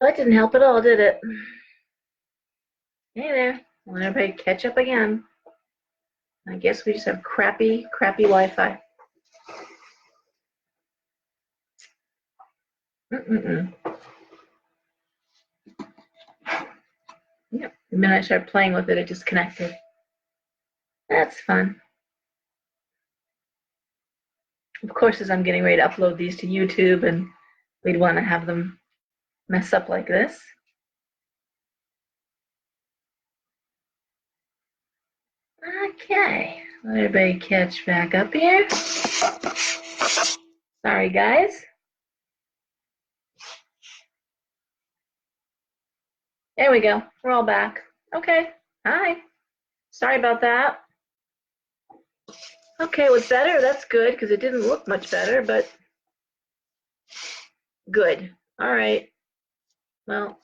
That didn't help at all, did it? Hey there. Want everybody to catch up again. I guess we just have crappy Wi-Fi. Yep. The minute I started playing with it, it disconnected. That's fun. Of course, as I'm getting ready to upload these to YouTube, and we'd want to have them mess up like this. Okay. Let everybody catch back up here. Sorry, guys. There we go. We're all back. Okay. Hi. Sorry about that. Okay, it was better. That's good, because it didn't look much better, but good. All right. Well,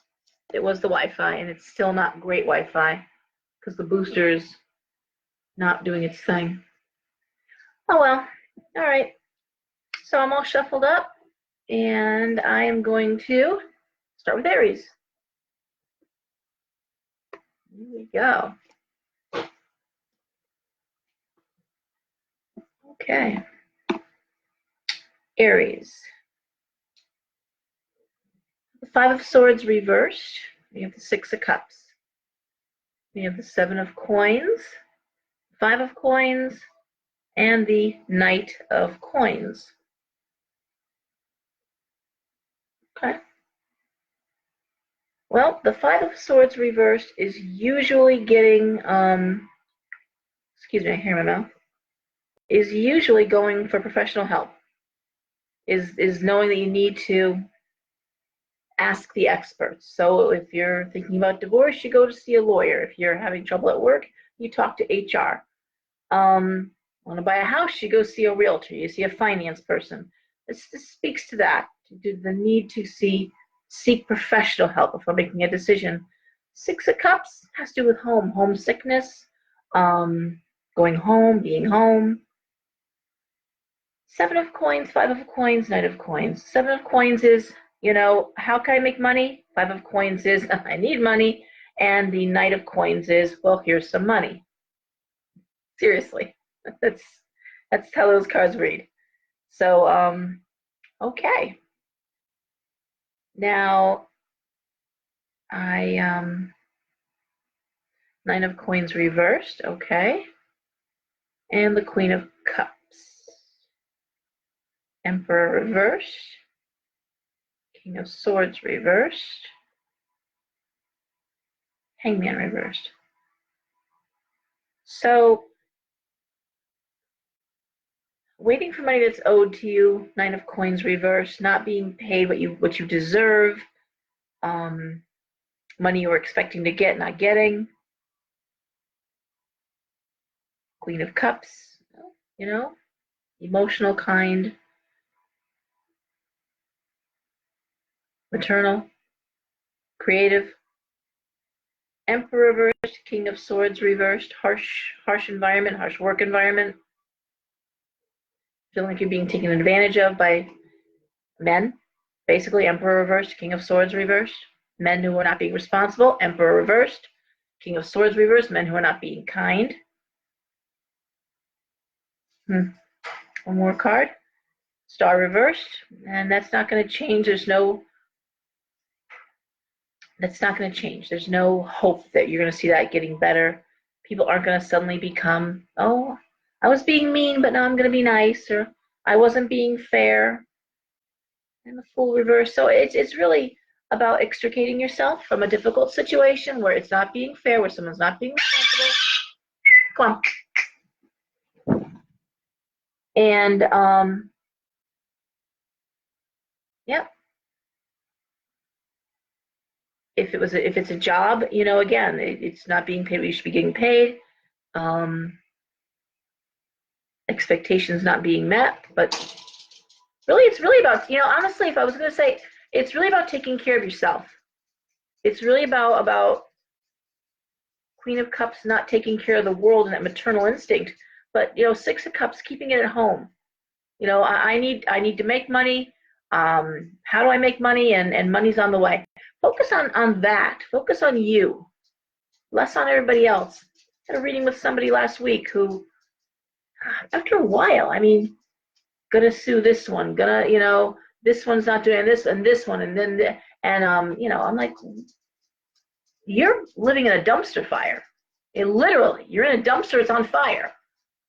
it was the Wi-Fi, and it's still not great Wi-Fi because the booster is not doing its thing. Oh well. All right. So I'm all shuffled up, and I am going to start with Aries. Here we go. Okay. Aries. The Five of Swords reversed. We have the Six of Cups. We have the Seven of Coins, Five of Coins, and the Knight of Coins. Okay. Well, the Five of Swords reversed is usually getting, excuse me, I hear my mouth, is usually going for professional help, is knowing that you need to ask the experts. So if you're thinking about divorce, you go to see a lawyer. If you're having trouble at work, you talk to HR. Want to buy a house, you go see a realtor, you see a finance person. This speaks to that, to the need to seek professional help before making a decision. Six of Cups has to do with home, homesickness, going home, being home. Seven of Coins, Five of Coins, Knight of Coins. Seven of Coins is, how can I make money? Five of Coins is, I need money. And the Knight of Coins is, well, here's some money. Seriously, that's how those cards read. So, okay. Now, Nine of Coins reversed, okay. And the Queen of Cups. Emperor reversed. King of Swords reversed. Hangman reversed. So, waiting for money that's owed to you, Nine of Coins reversed, not being paid what you deserve, money you were expecting to get, not getting. Queen of Cups, emotional, kind, maternal, creative. Emperor reversed, King of Swords reversed, harsh environment, harsh work environment. Feeling like you're being taken advantage of by men. Basically, Emperor reversed, King of Swords reversed. Men who are not being responsible, Emperor reversed. King of Swords reversed, men who are not being kind. One more card. Star reversed, and that's not going to change. That's not going to change. There's no hope that you're going to see that getting better. People aren't going to suddenly become, oh, I was being mean, but now I'm going to be nice, or I wasn't being fair. And the Fool reverse. So it's really about extricating yourself from a difficult situation where it's not being fair, where someone's not being responsible. Come on. And yep. If it's a job, again, it's not being paid what you should be getting paid. Expectations not being met, but really, it's really about, honestly, if I was going to say, it's really about taking care of yourself. It's really about Queen of Cups not taking care of the world and that maternal instinct, but Six of Cups keeping it at home. I need to make money. How do I make money? And money's on the way. Focus on that. Focus on you, less on everybody else. I had a reading with somebody last week who, after a while, I mean, gonna sue this one, this one's not doing this and this one, and then I'm like, you're living in a dumpster fire. Literally, you're in a dumpster, it's on fire.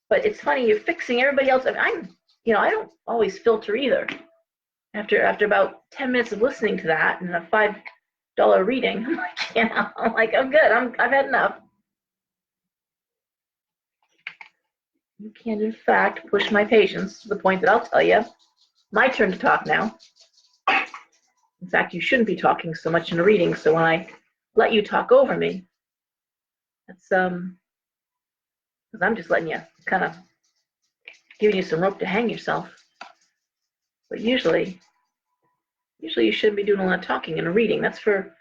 But it's funny, you're fixing everybody else. I mean, I don't always filter either. After about 10 minutes of listening to that and a $5 reading, I'm like, I'm good. I've had enough. You can, in fact, push my patience to the point that I'll tell you, my turn to talk now. In fact, you shouldn't be talking so much in a reading, so when I let you talk over me, that's because I'm just letting you kind of giving you some rope to hang yourself. But usually you shouldn't be doing a lot of talking in a reading. That's for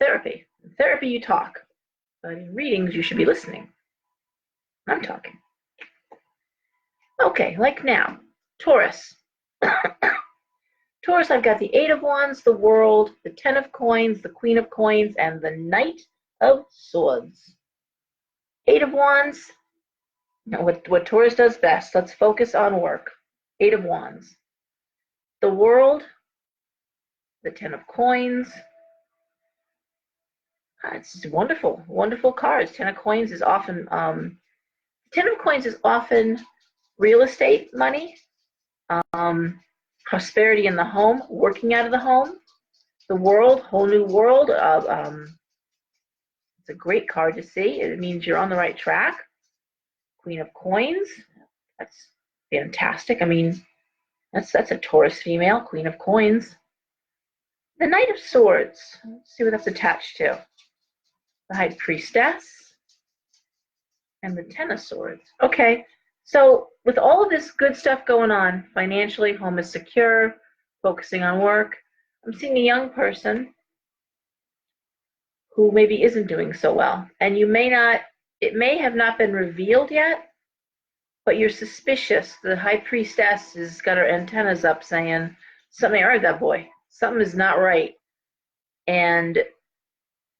therapy. In therapy, you talk. But in readings, you should be listening. I'm talking. Okay, like now, Taurus. Taurus, I've got the 8 of Wands, the World, the 10 of Coins, the Queen of Coins, and the Knight of Swords. 8 of Wands, what Taurus does best. Let's focus on work. 8 of Wands. The World, the 10 of Coins. It's wonderful, wonderful cards. 10 of Coins is often, 10 of Coins is often real estate money, prosperity in the home, working out of the home. The World, whole new world. It's a great card to see. It means you're on the right track. Queen of Coins, that's fantastic. I mean, that's a Taurus female, Queen of Coins. The Knight of Swords, let's see what that's attached to. The High Priestess and the 10 of Swords. Okay, so with all of this good stuff going on, financially, home is secure, focusing on work, I'm seeing a young person who maybe isn't doing so well. And it may have not been revealed yet, but you're suspicious. The High Priestess has got her antennas up saying, something wrong with that boy. Something is not right. And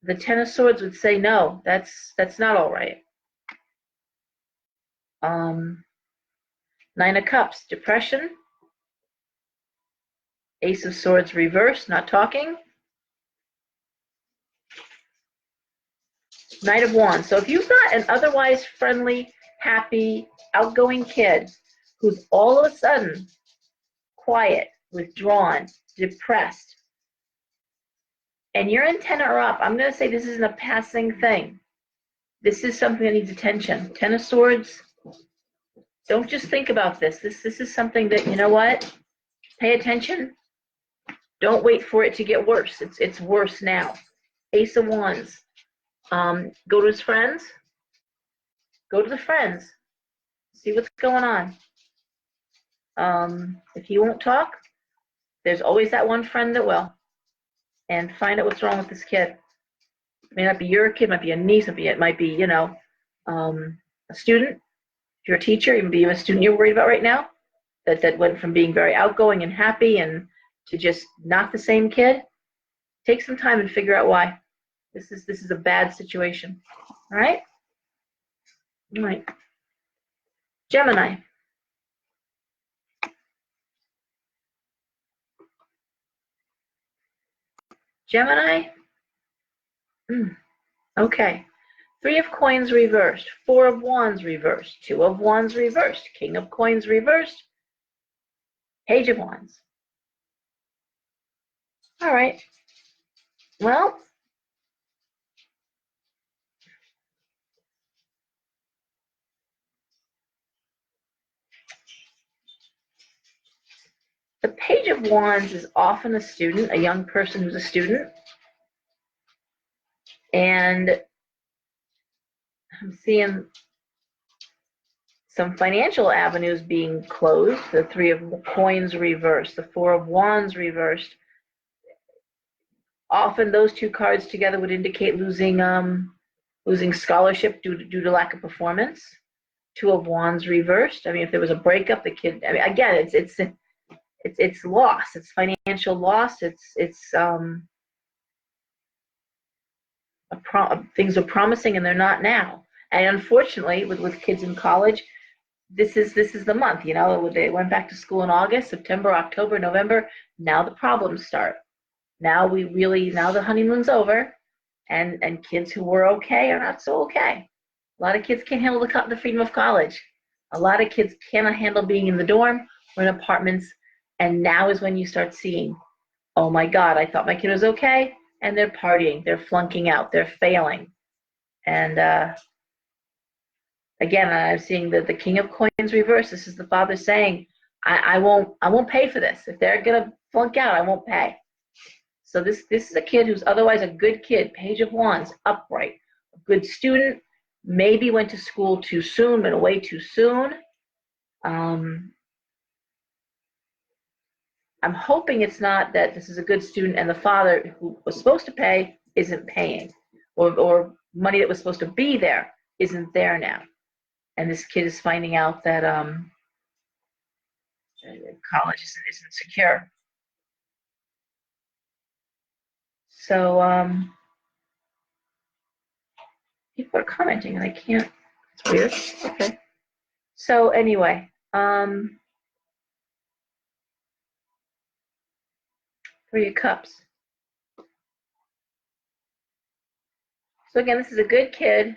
the 10 of Swords would say, no, that's not all right. 9 of Cups, depression. Ace of Swords reversed, not talking. Knight of Wands. So if you've got an otherwise friendly, happy, outgoing kid who's all of a sudden quiet, withdrawn, depressed, and your antenna are up, I'm going to say this isn't a passing thing. This is something that needs attention. 10 of Swords, don't just think about this. This is something that, you know what? Pay attention. Don't wait for it to get worse. It's worse now. Ace of Wands. Go to his friends. Go to the friends. See what's going on. If he won't talk, there's always that one friend that will. And find out what's wrong with this kid. It may not be your kid, it might be a niece, it might be, a student. If you're a teacher, it might be a student you're worried about right now that went from being very outgoing and happy and to just not the same kid. Take some time and figure out why. This is a bad situation. All right? All right. Gemini. Gemini? Okay. 3 of Coins reversed. 4 of Wands reversed. 2 of Wands reversed. King of Coins reversed. Page of Wands. All right. Well, the Page of Wands is often a student, a young person who's a student. And I'm seeing some financial avenues being closed. The 3 of Coins reversed. The 4 of Wands reversed. Often those two cards together would indicate losing scholarship due to lack of performance. 2 of Wands reversed. I mean, if there was a breakup, the kid. I mean, again, it's loss. It's financial loss. Things are promising and they're not now. And unfortunately, with kids in college, this is the month. You know, they went back to school in August, September, October, November. Now the problems start. Now the honeymoon's over, and kids who were okay are not so okay. A lot of kids can't handle the freedom of college. A lot of kids cannot handle being in the dorm or in apartments. And now is when you start seeing, oh my God, I thought my kid was okay, and they're partying, they're flunking out, they're failing. And again, I'm seeing the King of Coins reverse. This is the father saying, I won't pay for this. If they're gonna flunk out, I won't pay. So this is a kid who's otherwise a good kid, Page of Wands, upright, a good student, maybe went to school too soon, went away too soon. I'm hoping it's not that this is a good student and the father who was supposed to pay isn't paying, or money that was supposed to be there isn't there now. And this kid is finding out that college isn't secure. So people are commenting and I can't. It's weird. Okay. So anyway, Three of Cups. So again, this is a good kid.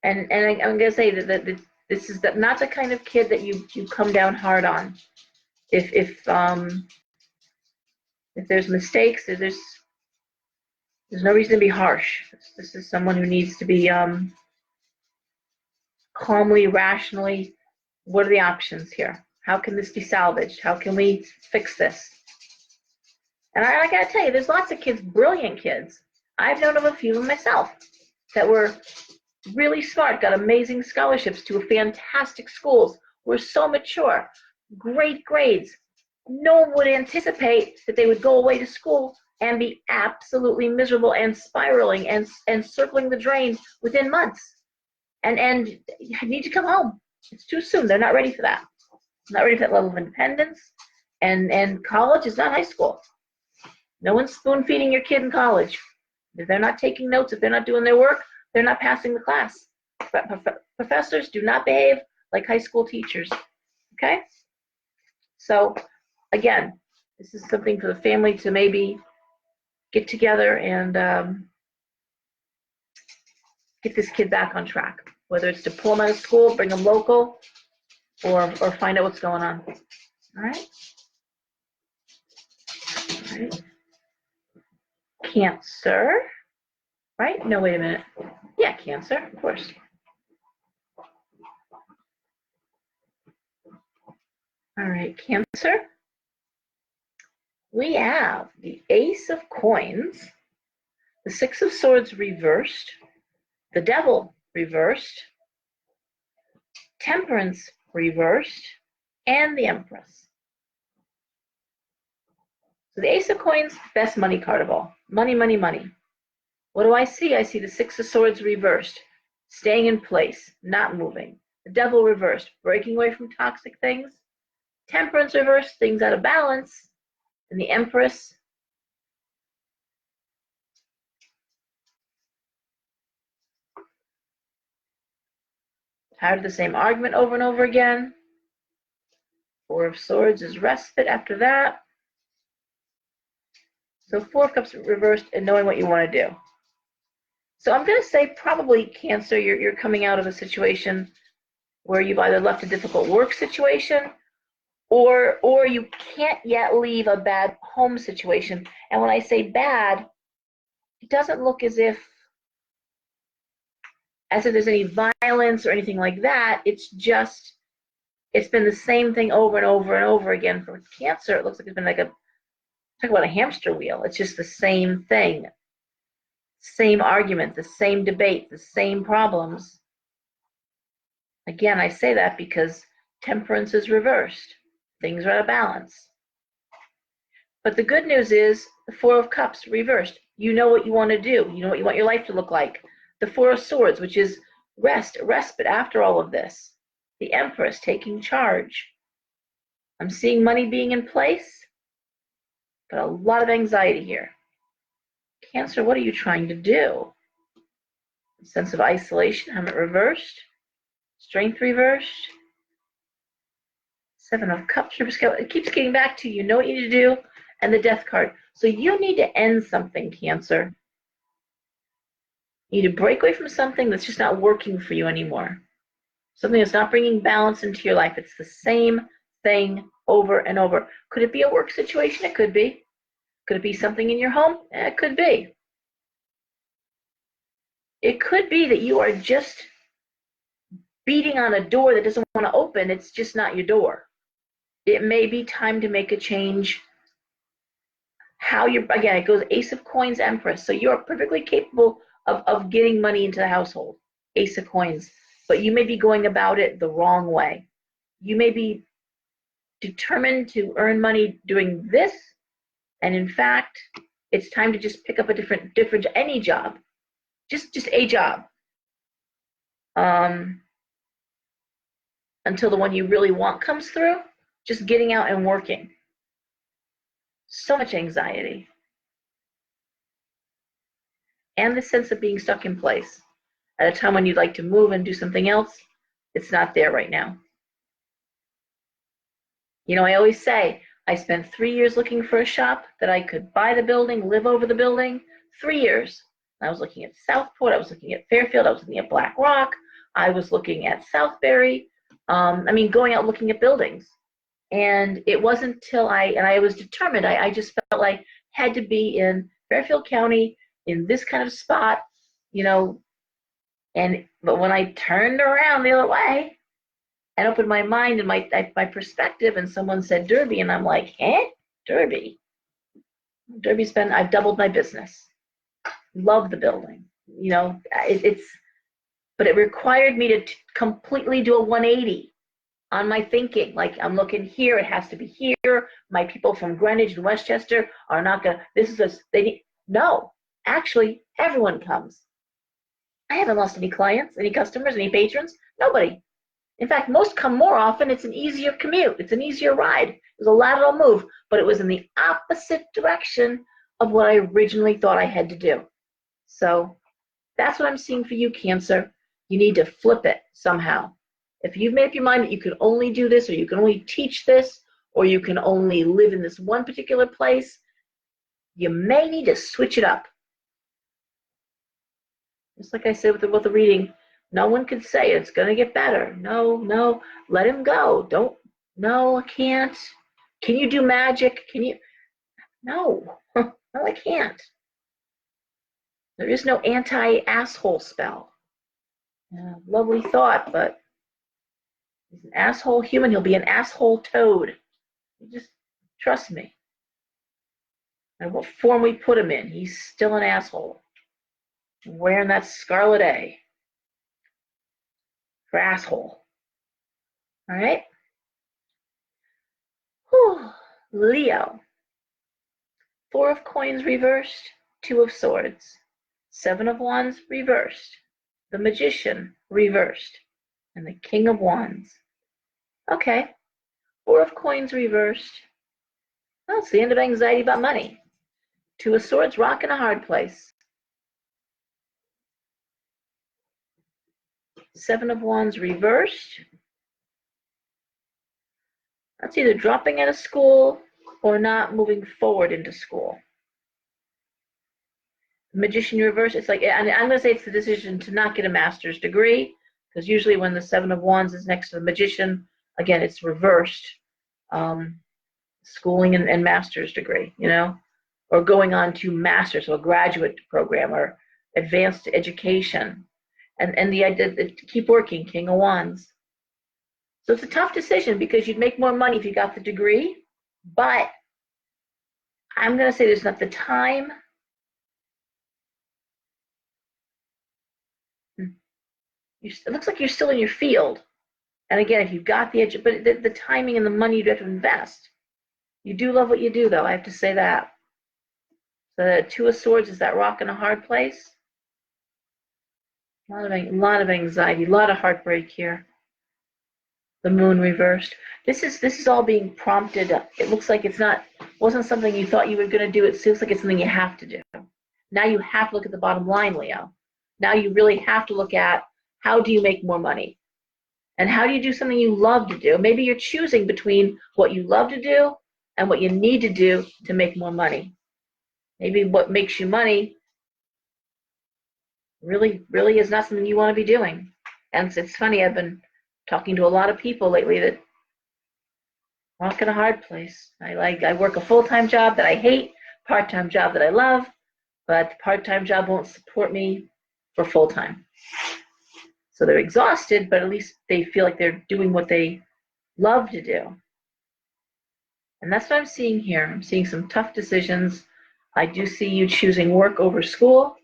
And I'm going to say that this is not the kind of kid that you come down hard on. If there's mistakes, there's no reason to be harsh. This is someone who needs to be calmly, rationally. What are the options here? How can this be salvaged? How can we fix this? And I got to tell you, there's lots of kids, brilliant kids. I've known of a few of them myself that were really smart, got amazing scholarships to fantastic schools, were so mature, great grades. No one would anticipate that they would go away to school and be absolutely miserable and spiraling and circling the drain within months. And you need to come home. It's too soon. They're not ready for that. Not ready for that level of independence. And college is not high school. No one's spoon feeding your kid in college. If they're not taking notes, if they're not doing their work, they're not passing the class. Professors do not behave like high school teachers. Okay? So again, this is something for the family to maybe get together and get this kid back on track. Whether it's to pull him out of school, bring him local, or find out what's going on. All right? All right. Cancer. Right? No, wait a minute. Yeah, Cancer, of course. All right, Cancer. We have the Ace of Coins, the Six of Swords reversed, the Devil reversed, Temperance reversed, and the Empress. So the Ace of Coins, best money card of all. Money, money, money. What do I see? I see the Six of Swords reversed, staying in place, not moving. The Devil reversed, breaking away from toxic things. Temperance reversed, things out of balance. And the Empress, tired of the same argument over and over again. Four of Swords is respite after that. So Four of Cups reversed and knowing what you want to do. So I'm going to say probably Cancer, you're coming out of a situation where you've either left a difficult work situation or you can't yet leave a bad home situation. And when I say bad, it doesn't look as if there's any violence or anything like that. It's been the same thing over and over and over again. For Cancer, it looks like it's been like talk about a hamster wheel. It's just the same thing. Same argument, the same debate, the same problems. Again, I say that because Temperance is reversed. Things are out of balance. But the good news is the Four of Cups reversed. You know what you want to do. You know what you want your life to look like. The Four of Swords, which is respite after all of this. The Empress taking charge. I'm seeing money being in place, but a lot of anxiety here. Cancer, what are you trying to do? Sense of isolation, Hermit reversed. Strength reversed. Seven of Cups reversed. It keeps getting back to you know what you need to do, and the Death card. So you need to end something, Cancer. You need to break away from something that's just not working for you anymore. Something that's not bringing balance into your life. It's the same thing over and over. Could it be a work situation? It could be. Could it be something in your home? It could be. It could be that you are just beating on a door that doesn't want to open. It's just not your door. It may be time to make a change. How you're, again, it goes Ace of Coins, Empress. So you're perfectly capable of getting money into the household. Ace of Coins. But you may be going about it the wrong way. You may be determined to earn money doing this, and in fact, it's time to just pick up a different any job. Just a job. Until the one you really want comes through, just getting out and working. So much anxiety. And the sense of being stuck in place. At a time when you'd like to move and do something else, it's not there right now. You know, I always say, I spent 3 years looking for a shop that I could buy the building, live over the building. 3 years. I was looking at Southport, I was looking at Fairfield, I was looking at Black Rock, I was looking at Southbury. Going out looking at buildings. And it wasn't till I was determined, I just felt like had to be in Fairfield County, in this kind of spot, you know, but when I turned around the other way and opened my mind and my perspective, and someone said Derby, and I'm like, Derby? Derby's I've doubled my business. Love the building. You know, but it required me to completely do a 180 on my thinking. Like, I'm looking here, it has to be here. My people from Greenwich and Westchester are not gonna, no, actually, everyone comes. I haven't lost any clients, any customers, any patrons, nobody. In fact, most come more often. It's an easier commute. It's an easier ride. It was a lateral move, but it was in the opposite direction of what I originally thought I had to do. So that's what I'm seeing for you, Cancer. You need to flip it somehow. If you've made up your mind that you can only do this, or you can only teach this, or you can only live in this one particular place, you may need to switch it up. Just like I said with the reading, no one could say it's going to get better. No, let him go. No, I can't. Can you do magic? Can you? No, no, I can't. There is no anti-asshole spell. Yeah, lovely thought, but he's an asshole human. He'll be an asshole toad. You just trust me. And what form we put him in, he's still an asshole. Wearing that scarlet A for asshole. All right? Whew. Leo. 4 of Coins reversed, 2 of Swords. 7 of Wands reversed. The Magician reversed. And the King of Wands. Okay. 4 of Coins reversed. Well, it's the end of anxiety about money. 2 of Swords, rock in a hard place. 7 of Wands reversed. That's either dropping out of school or not moving forward into school. The Magician reversed, it's like, and I'm going to say it's the decision to not get a master's degree, because usually when the 7 of Wands is next to the Magician, again, it's reversed. Schooling and master's degree, you know, or going on to master's, so a graduate program or advanced education. And the idea to keep working, King of Wands. So it's a tough decision because you'd make more money if you got the degree, but I'm going to say there's not the time. It looks like you're still in your field. And again, if you've got the edge, but the timing and the money you'd have to invest. You do love what you do, though, I have to say that. The 2 of Swords is that rock in a hard place. A lot of anxiety, a lot of heartbreak here. The moon reversed. This is all being prompted. It looks like wasn't something you thought you were going to do. It seems like it's something you have to do. Now you have to look at the bottom line, Leo. Now you really have to look at how do you make more money? And how do you do something you love to do? Maybe you're choosing between what you love to do and what you need to do to make more money. Maybe what makes you money really, really is not something you want to be doing. And it's funny, I've been talking to a lot of people lately that walk in a hard place. I work a full-time job that I hate, part-time job that I love, but the part-time job won't support me for full-time. So they're exhausted, but at least they feel like they're doing what they love to do. And that's what I'm seeing here. I'm seeing some tough decisions. I do see you choosing work over school.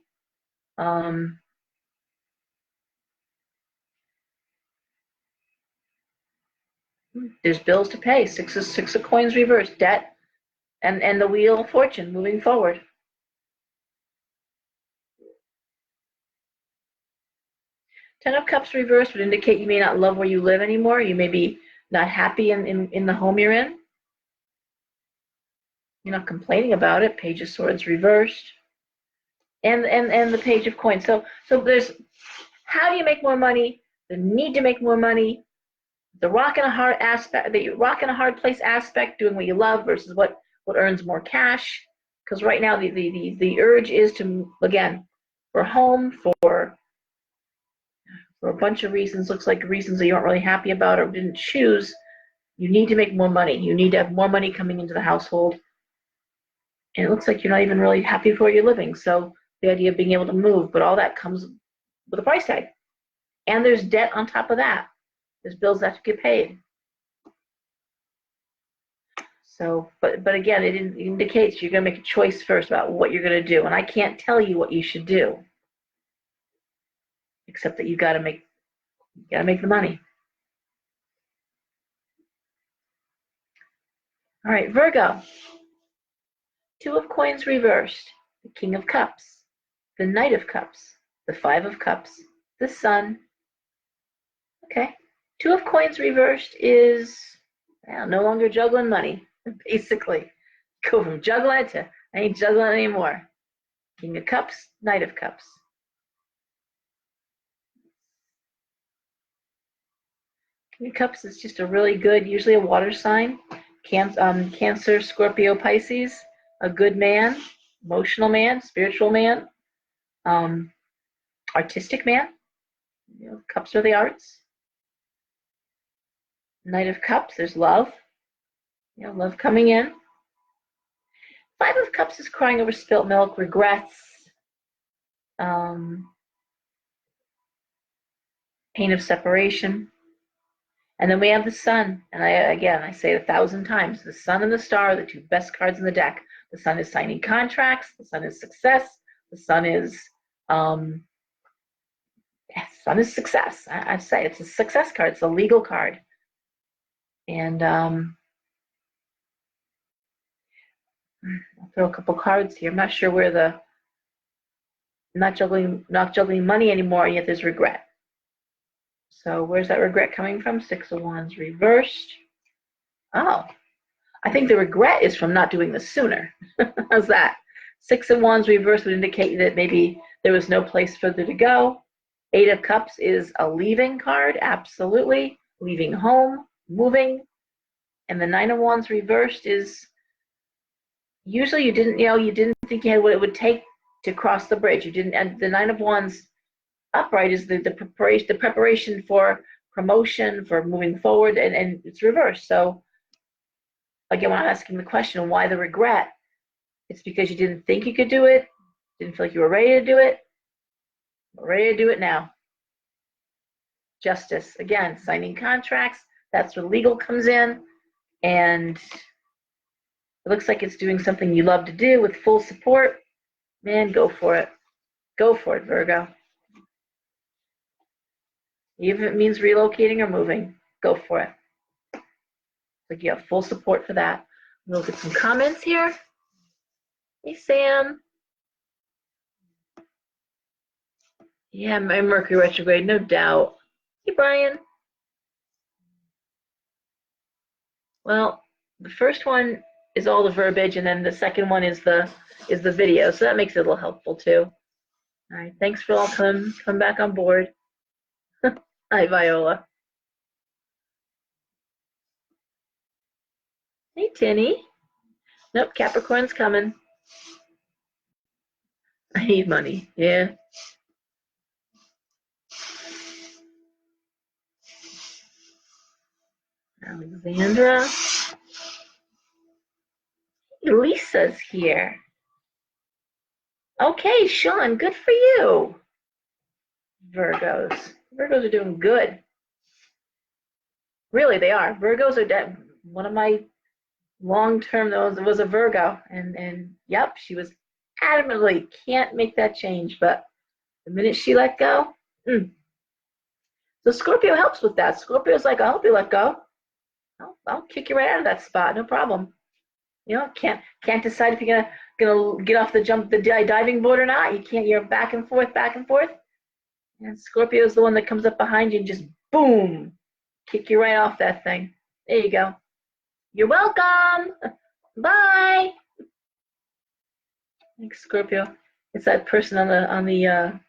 There's bills to pay. Six of coins reversed, debt, and the wheel of fortune moving forward. Ten of Cups reversed would indicate you may not love where you live anymore. You may be not happy in the home you're in. You're not complaining about it. Page of Swords reversed. And the Page of Coins. So there's how do you make more money, the need to make more money, the rock in a hard aspect, the rock in a hard place aspect, doing what you love versus what earns more cash. Because right now the urge is to, again, for home, for a bunch of reasons, looks like reasons that you aren't really happy about or didn't choose, you need to make more money. You need to have more money coming into the household. And it looks like you're not even really happy for where you're living. So the idea of being able to move, but all that comes with a price tag. And there's debt on top of that. There's bills that have to get paid. So, but again, it indicates you're going to make a choice first about what you're going to do. And I can't tell you what you should do, except that you got to make the money. All right, Virgo. Two of Coins reversed. The King of Cups. The Knight of Cups. The Five of Cups. The Sun. Okay. Two of Coins reversed is no longer juggling money, basically. Go from juggling to I ain't juggling anymore. King of Cups, Knight of Cups. King of Cups is just a really good, usually a water sign. Cancer, Scorpio, Pisces. A good man, emotional man, spiritual man, artistic man. Cups are the arts. Knight of Cups, there's love. Love coming in. Five of Cups is crying over spilt milk, regrets, pain of separation. And then we have the Sun. And I say it 1,000 times, the Sun and the Star are the two best cards in the deck. The Sun is signing contracts. The Sun is success. The Sun is, Sun is success. I'd say it's a success card. It's a legal card. And I'll throw a couple cards here. I'm not sure where not juggling money anymore, yet there's regret. So where's that regret coming from? Six of Wands reversed. Oh, I think the regret is from not doing this sooner. How's that? Six of Wands reversed would indicate that maybe there was no place further to go. Eight of Cups is a leaving card, absolutely. Leaving home, moving. And the Nine of Wands reversed is usually you didn't think you had what it would take to cross the bridge. You didn't. And the Nine of Wands upright is the preparation for promotion, for moving forward, and it's reversed. So again, when I'm asking the question, why the regret? It's because you didn't think you could do it, didn't feel like you were ready to do it. We're ready to do it now. Justice, again, signing contracts. That's where legal comes in, and it looks like it's doing something you love to do with full support. Man, go for it. Go for it, Virgo. Even if it means relocating or moving, go for it. Like you have full support for that. We'll get some comments here. Hey, Sam. Yeah, my Mercury retrograde, no doubt. Hey, Brian. Well, the first one is all the verbiage, and then the second one is the video, so that makes it a little helpful too. All right, thanks for all come back on board. Hi, Viola. Hey, Tinny. Nope, Capricorn's coming. I need money. Yeah. Alexandra. Lisa's here. Okay, Sean, good for you. Virgos. Virgos are doing good. Really, they are. Virgos are dead. One of my long-term was a Virgo, and yep, she was adamantly can't make that change. But the minute she let go, so Scorpio helps with that. Scorpio's like, I'll help you let go. I'll kick you right out of that spot, no problem. You know, can't decide if you're gonna get off the diving board or not. You can't. You're back and forth, back and forth. And Scorpio is the one that comes up behind you and just boom, kick you right off that thing. There you go. You're welcome. Bye. Thanks, Scorpio. It's that person on the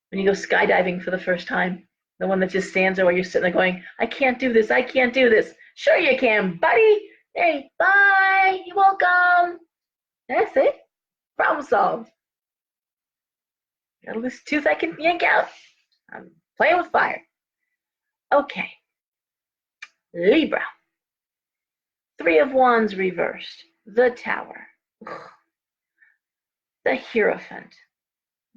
when you go skydiving for the first time, the one that just stands there while you're sitting there going, I can't do this. I can't do this. Sure you can, buddy. Hey, bye. You're welcome. That's it. Problem solved. Got a loose tooth I can yank out. I'm playing with fire. Okay. Libra. 3 of Wands reversed. The Tower. The Hierophant.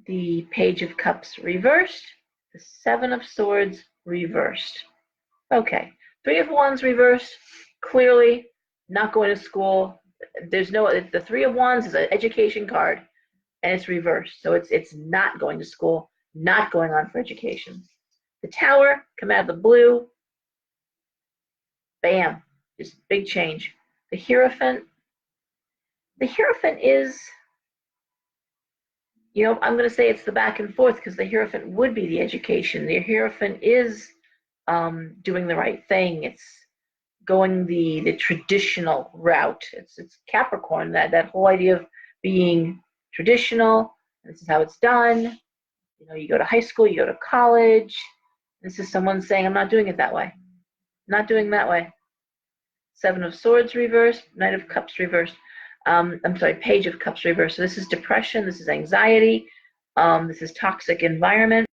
The Page of Cups reversed. The 7 of Swords reversed. Okay. 3 of Wands reversed. Clearly not going to school. There's no, the 3 of Wands is an education card, and it's reversed. So it's not going to school, not going on for education. The Tower, come out of the blue. Bam. Just big change. The Hierophant is, you know, I'm going to say it's the back and forth because the Hierophant would be the education. The Hierophant is doing the right thing. It's going the traditional route. It's Capricorn, that whole idea of being traditional. This is how it's done. You know, you go to high school, you go to college. This is someone saying, I'm not doing it that way. Not doing that way. 7 of Swords reversed, Knight of Cups reversed. I'm sorry, Page of Cups reversed. So this is depression, this is anxiety, this is toxic environment.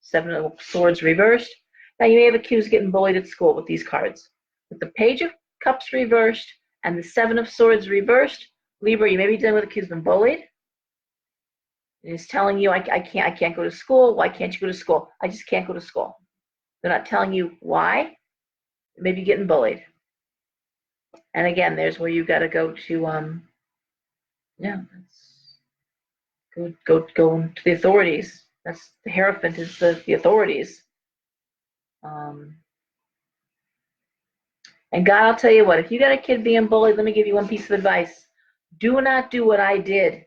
7 of Swords reversed. Now you may have accused getting bullied at school with these cards. With the Page of Cups reversed and the 7 of Swords reversed, Libra, you may be dealing with accused of bullied. It's telling you, I can't go to school. Why can't you go to school? I just can't go to school. They're not telling you why. Maybe getting bullied. And again, there's where you got to go to, go to the authorities. That's the Hierophant is the authorities. And God, I'll tell you what, if you got a kid being bullied, let me give you one piece of advice. Do not do what I did.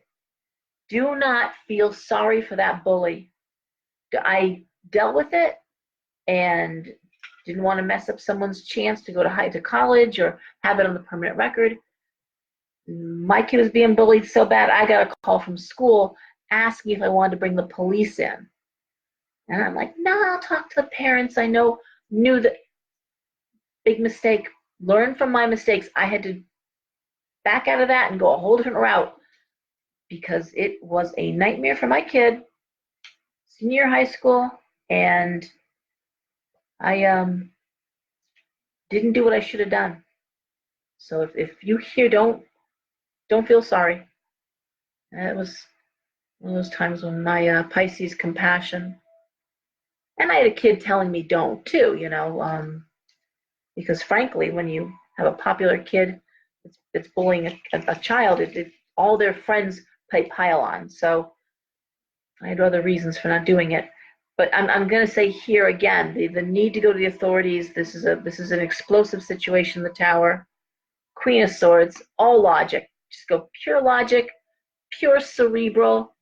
Do not feel sorry for that bully. I dealt with it and didn't want to mess up someone's chance to go to college or have it on the permanent record. My kid was being bullied so bad, I got a call from school asking if I wanted to bring the police in. And I'm like, no, I'll talk to the parents. I knew that big mistake. Learn from my mistakes. I had to back out of that and go a whole different route because it was a nightmare for my kid, senior high school, and I didn't do what I should have done. So if you hear, don't feel sorry. It was one of those times when my Pisces compassion, and I had a kid telling me don't too, you know, because frankly, when you have a popular kid that's bullying a child, all their friends pile on. So I had other reasons for not doing it. But I'm going to say here again, the need to go to the authorities. This is an explosive situation. The Tower, Queen of Swords, all logic. Just go pure logic, pure cerebral.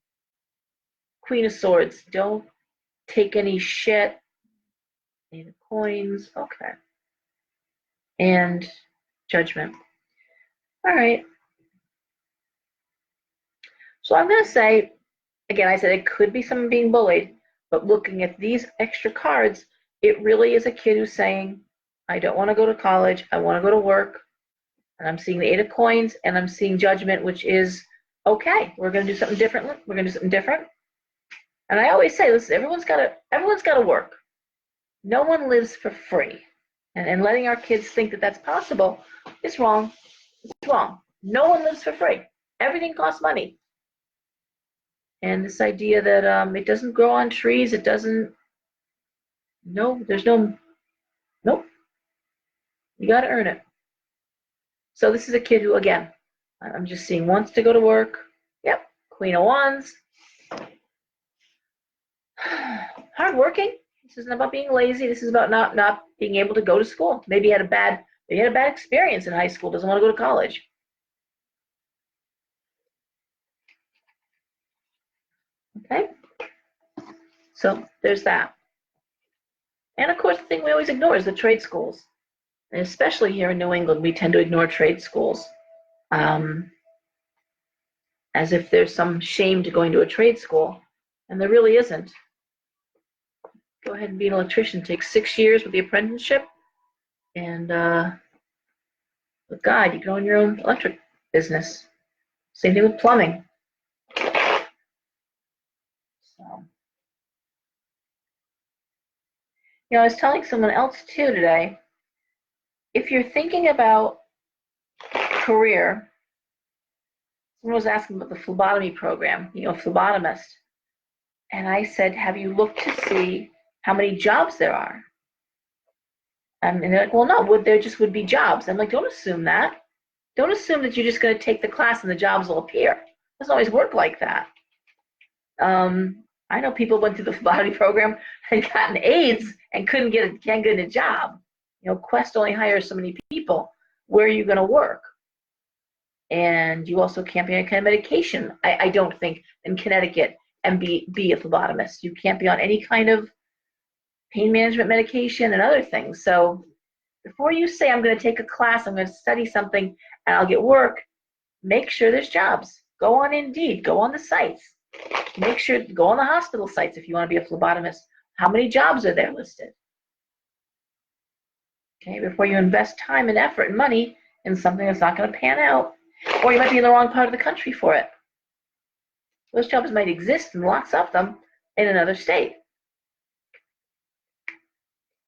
Queen of Swords. Don't take any shit. Eight of Coins. Okay. And Judgment. All right. So I'm going to say, again, I said it could be someone being bullied, but looking at these extra cards, it really is a kid who's saying, I don't want to go to college. I want to go to work. And I'm seeing the Eight of Coins, and I'm seeing Judgment, which is, okay, we're going to do something different. We're going to do something different. And I always say, listen, everyone's got to work. No one lives for free. And letting our kids think that that's possible is wrong. It's wrong. No one lives for free. Everything costs money. And this idea that it doesn't grow on trees, it doesn't, no, there's no, nope. You got to earn it. So this is a kid who, again, I'm just seeing wants to go to work. Yep, Queen of Wands. Hardworking. This isn't about being lazy. This is about not being able to go to school. Maybe he had a bad experience in high school, doesn't want to go to college. Okay? So there's that. And of course, the thing we always ignore is the trade schools. And especially here in New England, we tend to ignore trade schools. As if there's some shame to going to a trade school. And there really isn't. Go ahead and be an electrician. It takes 6 years with the apprenticeship. And with God, you can own your own electric business. Same thing with plumbing. So, I was telling someone else too today, if you're thinking about career, someone was asking about the phlebotomy program, phlebotomist. And I said, have you looked to see how many jobs there are? And they're like, well, no, there just would be jobs. I'm like, don't assume that. Don't assume that you're just going to take the class and the jobs will appear. It doesn't always work like that. I know people went through the phlebotomy program and gotten AIDS and can't get a job. Quest only hires so many people. Where are you going to work? And you also can't be on any kind of medication, I don't think, in Connecticut and be a phlebotomist. You can't be on any kind of pain management medication and other things. So before you say, I'm going to take a class, I'm going to study something, and I'll get work, make sure there's jobs. Go on Indeed. Go on the sites. Make sure, go on the hospital sites if you want to be a phlebotomist. How many jobs are there listed? Okay, before you invest time and effort and money in something that's not going to pan out, or you might be in the wrong part of the country for it. Those jobs might exist, and lots of them, in another state.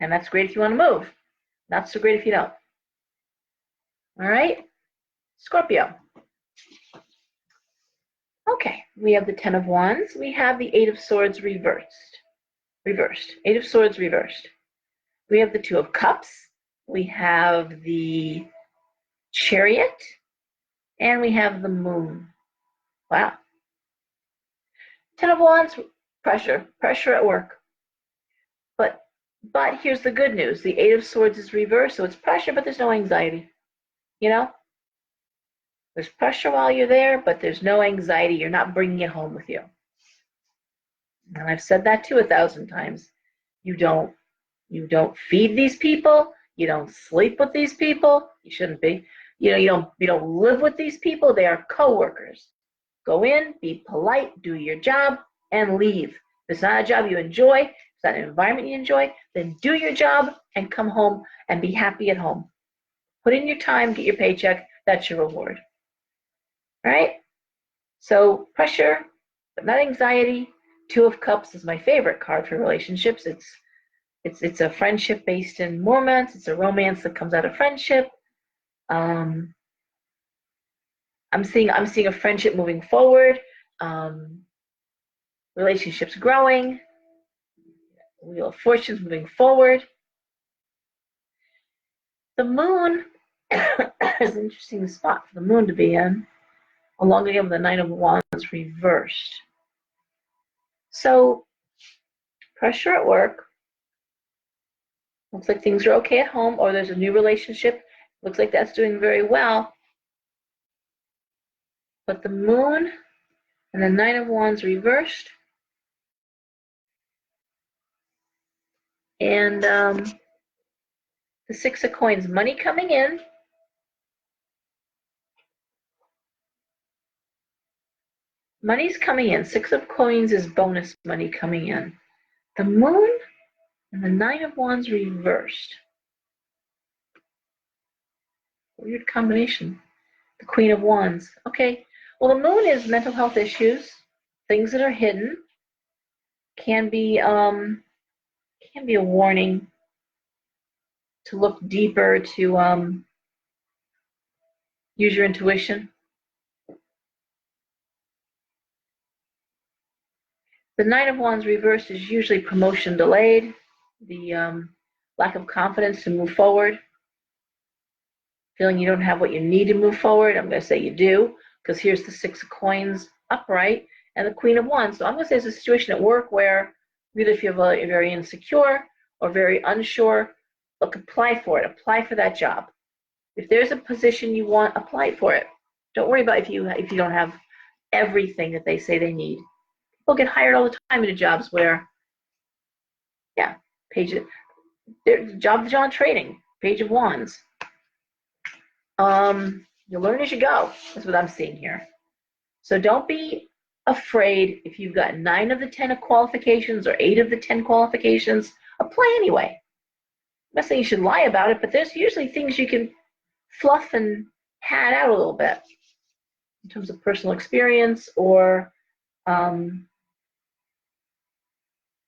And that's great if you want to move. Not so great if you don't. All right? Scorpio. Okay, we have the Ten of Wands. We have the Eight of Swords reversed. Eight of Swords reversed. We have the Two of Cups. We have the Chariot. And we have the Moon. Wow. Ten of Wands, pressure at work. But here's the good news. The Eight of Swords is reversed, so it's pressure, but there's no anxiety. There's pressure while you're there, but there's no anxiety. You're not bringing it home with you. And I've said that too 1,000 times. You don't feed these people. You don't sleep with these people. You shouldn't be. You don't live with these people. They are coworkers. Go in, be polite, do your job, and leave. If it's not a job you enjoy, if it's not an environment you enjoy, then do your job and come home and be happy at home. Put in your time, get your paycheck. That's your reward. All right? So pressure, but not anxiety. Two of Cups is my favorite card for relationships. It's a friendship based in romance. It's a romance that comes out of friendship. I'm seeing a friendship moving forward. Relationships growing. Wheel of Fortune's moving forward. The Moon is an interesting spot for the Moon to be in, along again with the Nine of Wands reversed. So, pressure at work. Looks like things are okay at home, or there's a new relationship. Looks like that's doing very well. But the Moon and the Nine of Wands reversed. And the Six of Coins, money coming in. Money's coming in. Six of Coins is bonus money coming in. The Moon and the Nine of Wands reversed. Weird combination. The Queen of Wands. Okay. Well, the Moon is mental health issues, things that are hidden. Can be a warning to look deeper, to use your intuition. The Nine of Wands reversed is usually promotion delayed, the lack of confidence to move forward, feeling you don't have what you need to move forward. I'm going to say you do, because here's the Six of Coins upright and the Queen of Wands. So I'm going to say it's a situation at work where either if you're very insecure or very unsure, look, apply for it. Apply for that job. If there's a position you want, apply for it. Don't worry about if you don't have everything that they say they need. People get hired all the time into jobs where, yeah, job trading, Page of Wands. You learn as you go. That's what I'm seeing here. So don't be afraid if you've got 9 of the 10 qualifications or 8 of the 10 qualifications. Apply anyway. I'm not saying you should lie about it, but there's usually things you can fluff and pad out a little bit in terms of personal experience or,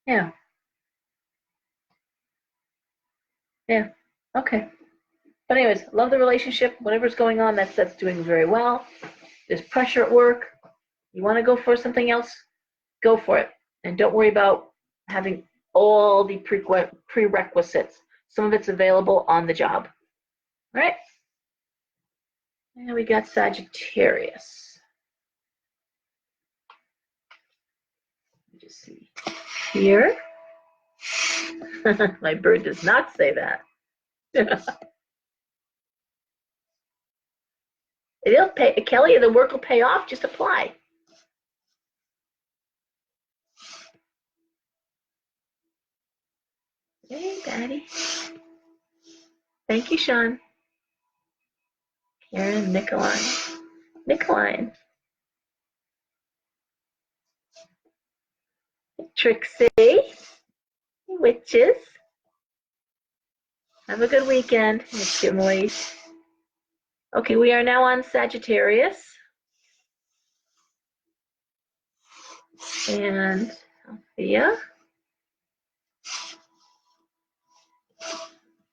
yeah. Yeah. Okay. But anyways, love the relationship. Whatever's going on, that's doing very well. There's pressure at work. You want to go for something else? Go for it. And don't worry about having all the prerequisites. Some of it's available on the job. All right? And we got Sagittarius. Let me just see here. My bird does not say that. It'll pay, Kelly, the work will pay off. Just apply. Hey, Daddy. Thank you, Sean. Karen, Nicoline. Trixie. Witches. Have a good weekend, Miss Kimberly. Okay, we are now on Sagittarius. And Althea.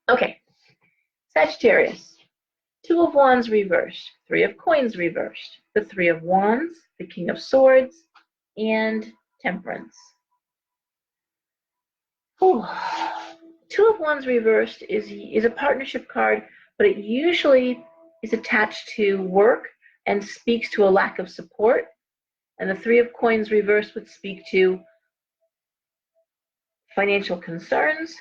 Okay, Sagittarius. 2 of Wands reversed, 3 of Coins reversed, the 3 of Wands, the King of Swords, and Temperance. Ooh. 2 of Wands reversed is a partnership card, but it usually is attached to work and speaks to a lack of support. And the 3 of Coins reversed would speak to financial concerns.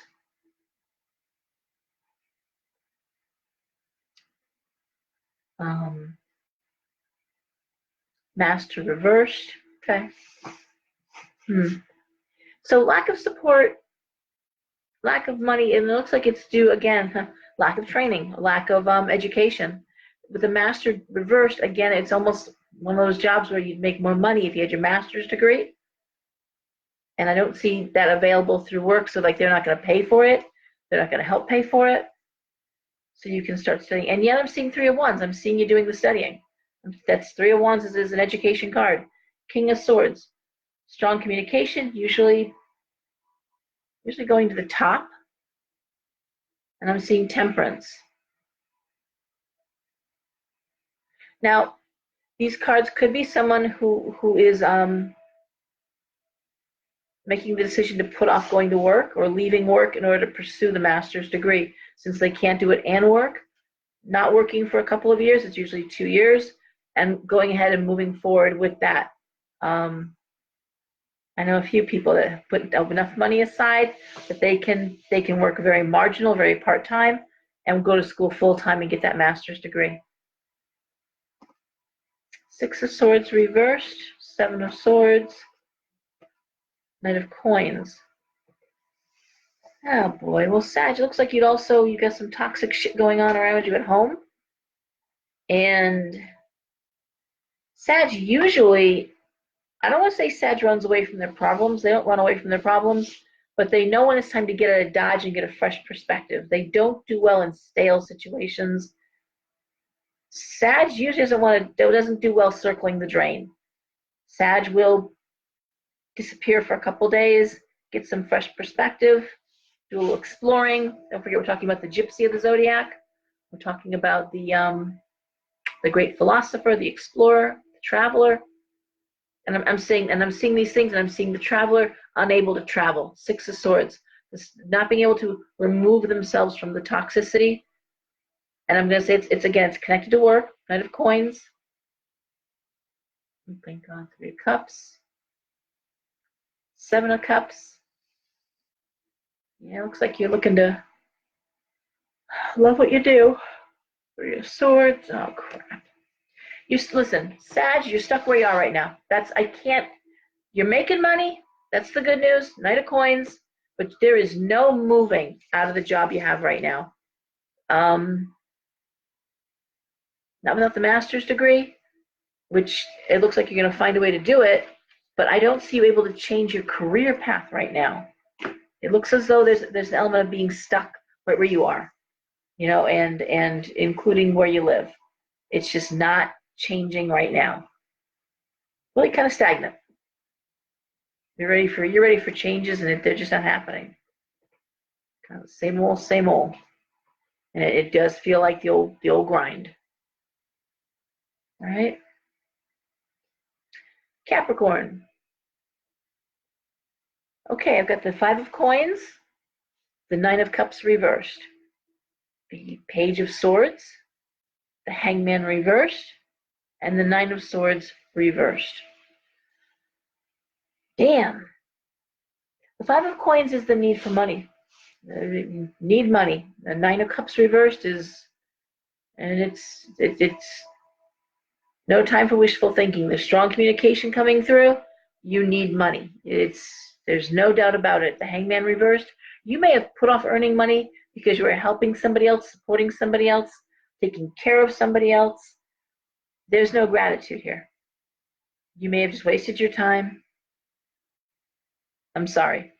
Master reversed. Okay. So lack of support, lack of money, and it looks like it's due again, lack of training, lack of education. With the Master reversed, again, it's almost one of those jobs where you'd make more money if you had your master's degree. And I don't see that available through work, so like they're not going to pay for it. They're not going to help pay for it. So you can start studying. And yet I'm seeing 3 of Wands. I'm seeing you doing the studying. That's 3 of Wands is an education card. King of Swords. Strong communication, usually going to the top. And I'm seeing Temperance. Now, these cards could be someone who is making the decision to put off going to work or leaving work in order to pursue the master's degree, since they can't do it and work. Not working for a couple of years, it's usually 2 years, and going ahead and moving forward with that. I know a few people that have put enough money aside that they can work very marginal, very part-time, and go to school full-time and get that master's degree. 6 of Swords reversed, 7 of Swords, Knight of Coins. Oh boy. Well, Sag, it looks like you got some toxic shit going on around you at home. And Sag usually, I don't want to say Sag runs away from their problems. They don't run away from their problems, but they know when it's time to get out of Dodge and get a fresh perspective. They don't do well in stale situations. Sag usually doesn't do well circling the drain. Sag will disappear for a couple days, get some fresh perspective, do a little exploring. Don't forget, we're talking about the gypsy of the zodiac. We're talking about the great philosopher, the explorer, the traveler. And I'm seeing these things, and I'm seeing the traveler unable to travel. Six of Swords, not being able to remove themselves from the toxicity. And I'm going to say it's connected to work. Knight of Coins. Thank God. Three of Cups. Seven of Cups. Yeah, looks like you're looking to love what you do. Three of Swords. Oh crap. Listen, Sag, you're stuck where you are right now. You're making money. That's the good news. Knight of Coins. But there is no moving out of the job you have right now. Not without the master's degree, which it looks like you're going to find a way to do it. But I don't see you able to change your career path right now. It looks as though there's an element of being stuck right where you are, and including where you live. It's just not changing right now. Really kind of stagnant. You're ready for changes, and they're just not happening. Kind of same old. And it does feel like the old grind. All right. Capricorn. Okay, I've got the Five of Coins, the Nine of Cups reversed, the Page of Swords, the Hangman reversed, and the Nine of Swords reversed. Damn. The Five of Coins is the need for money. Need money. The Nine of Cups reversed it's no time for wishful thinking. There's strong communication coming through. You need money. There's no doubt about it. The Hangman reversed. You may have put off earning money because you were helping somebody else, supporting somebody else, taking care of somebody else. There's no gratitude here. You may have just wasted your time. I'm sorry.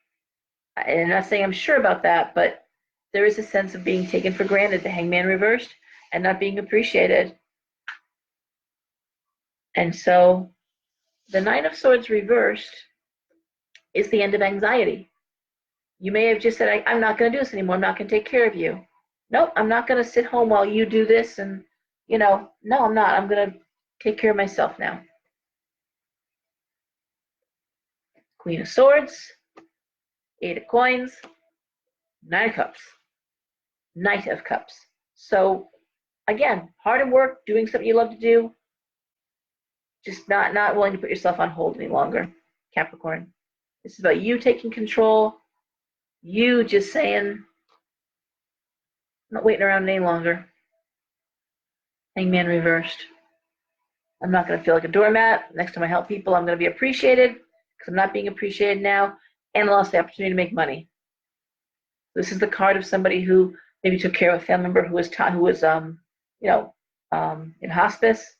I'm not saying I'm sure about that, but there is a sense of being taken for granted, the Hangman reversed, and not being appreciated. And so the Nine of Swords reversed is the end of anxiety. You may have just said, I'm not going to do this anymore. I'm not going to take care of you. Nope, I'm not going to sit home while you do this. And, no, I'm not. I'm going to take care of myself now. Queen of Swords, Eight of Coins, Nine of Cups, Knight of Cups. So, again, hard at work, doing something you love to do, just not willing to put yourself on hold any longer, Capricorn. This is about you taking control, you just saying, I'm not waiting around any longer. Hangman reversed. I'm not going to feel like a doormat. Next time I help people, I'm going to be appreciated because I'm not being appreciated now, and I lost the opportunity to make money. This is the card of somebody who maybe took care of a family member who was in hospice,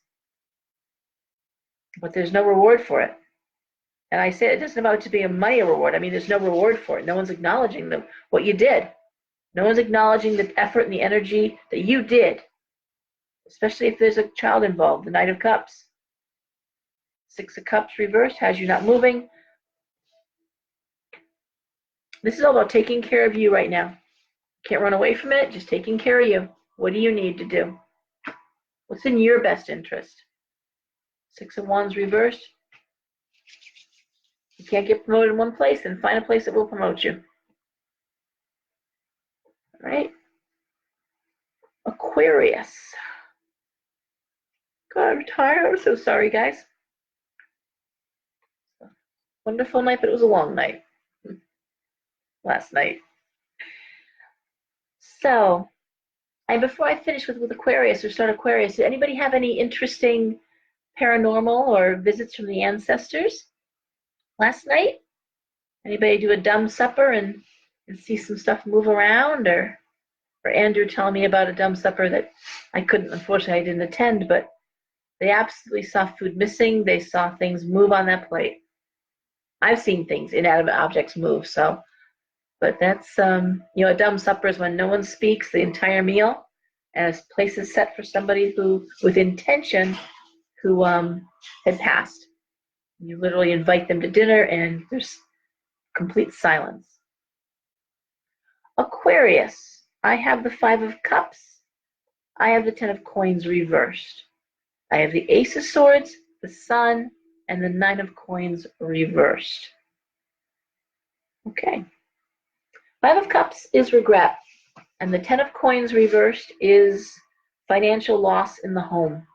but there's no reward for it. And I say it doesn't about to be a money reward. I mean, there's no reward for it. No one's acknowledging what you did. No one's acknowledging the effort and the energy that you did, especially if there's a child involved. The Knight of Cups. Six of Cups reversed has you not moving. This is all about taking care of you right now. Can't run away from it, just taking care of you. What do you need to do? What's in your best interest? Six of Wands reversed. You can't get promoted in one place, then find a place that will promote you. All right? Aquarius. God, I'm tired. I'm so sorry, guys. Wonderful night, but it was a long night. Last night. So, and before I finish with Aquarius or start Aquarius, did anybody have any interesting paranormal or visits from the ancestors last night? Anybody do a dumb supper and and see some stuff move around, or Andrew telling me about a dumb supper that I couldn't, unfortunately, I didn't attend, but they absolutely saw food missing. They saw things move on that plate. I've seen things, inanimate objects move, so, but that's, a dumb supper is when no one speaks the entire meal, and a place is set for somebody who, with intention, who had passed. You literally invite them to dinner, and there's complete silence. Aquarius. I have the 5 of Cups. I have the 10 of Coins reversed. I have the Ace of Swords, the Sun, and the 9 of Coins reversed. Okay. 5 of Cups is regret, and the 10 of Coins reversed is financial loss in the home.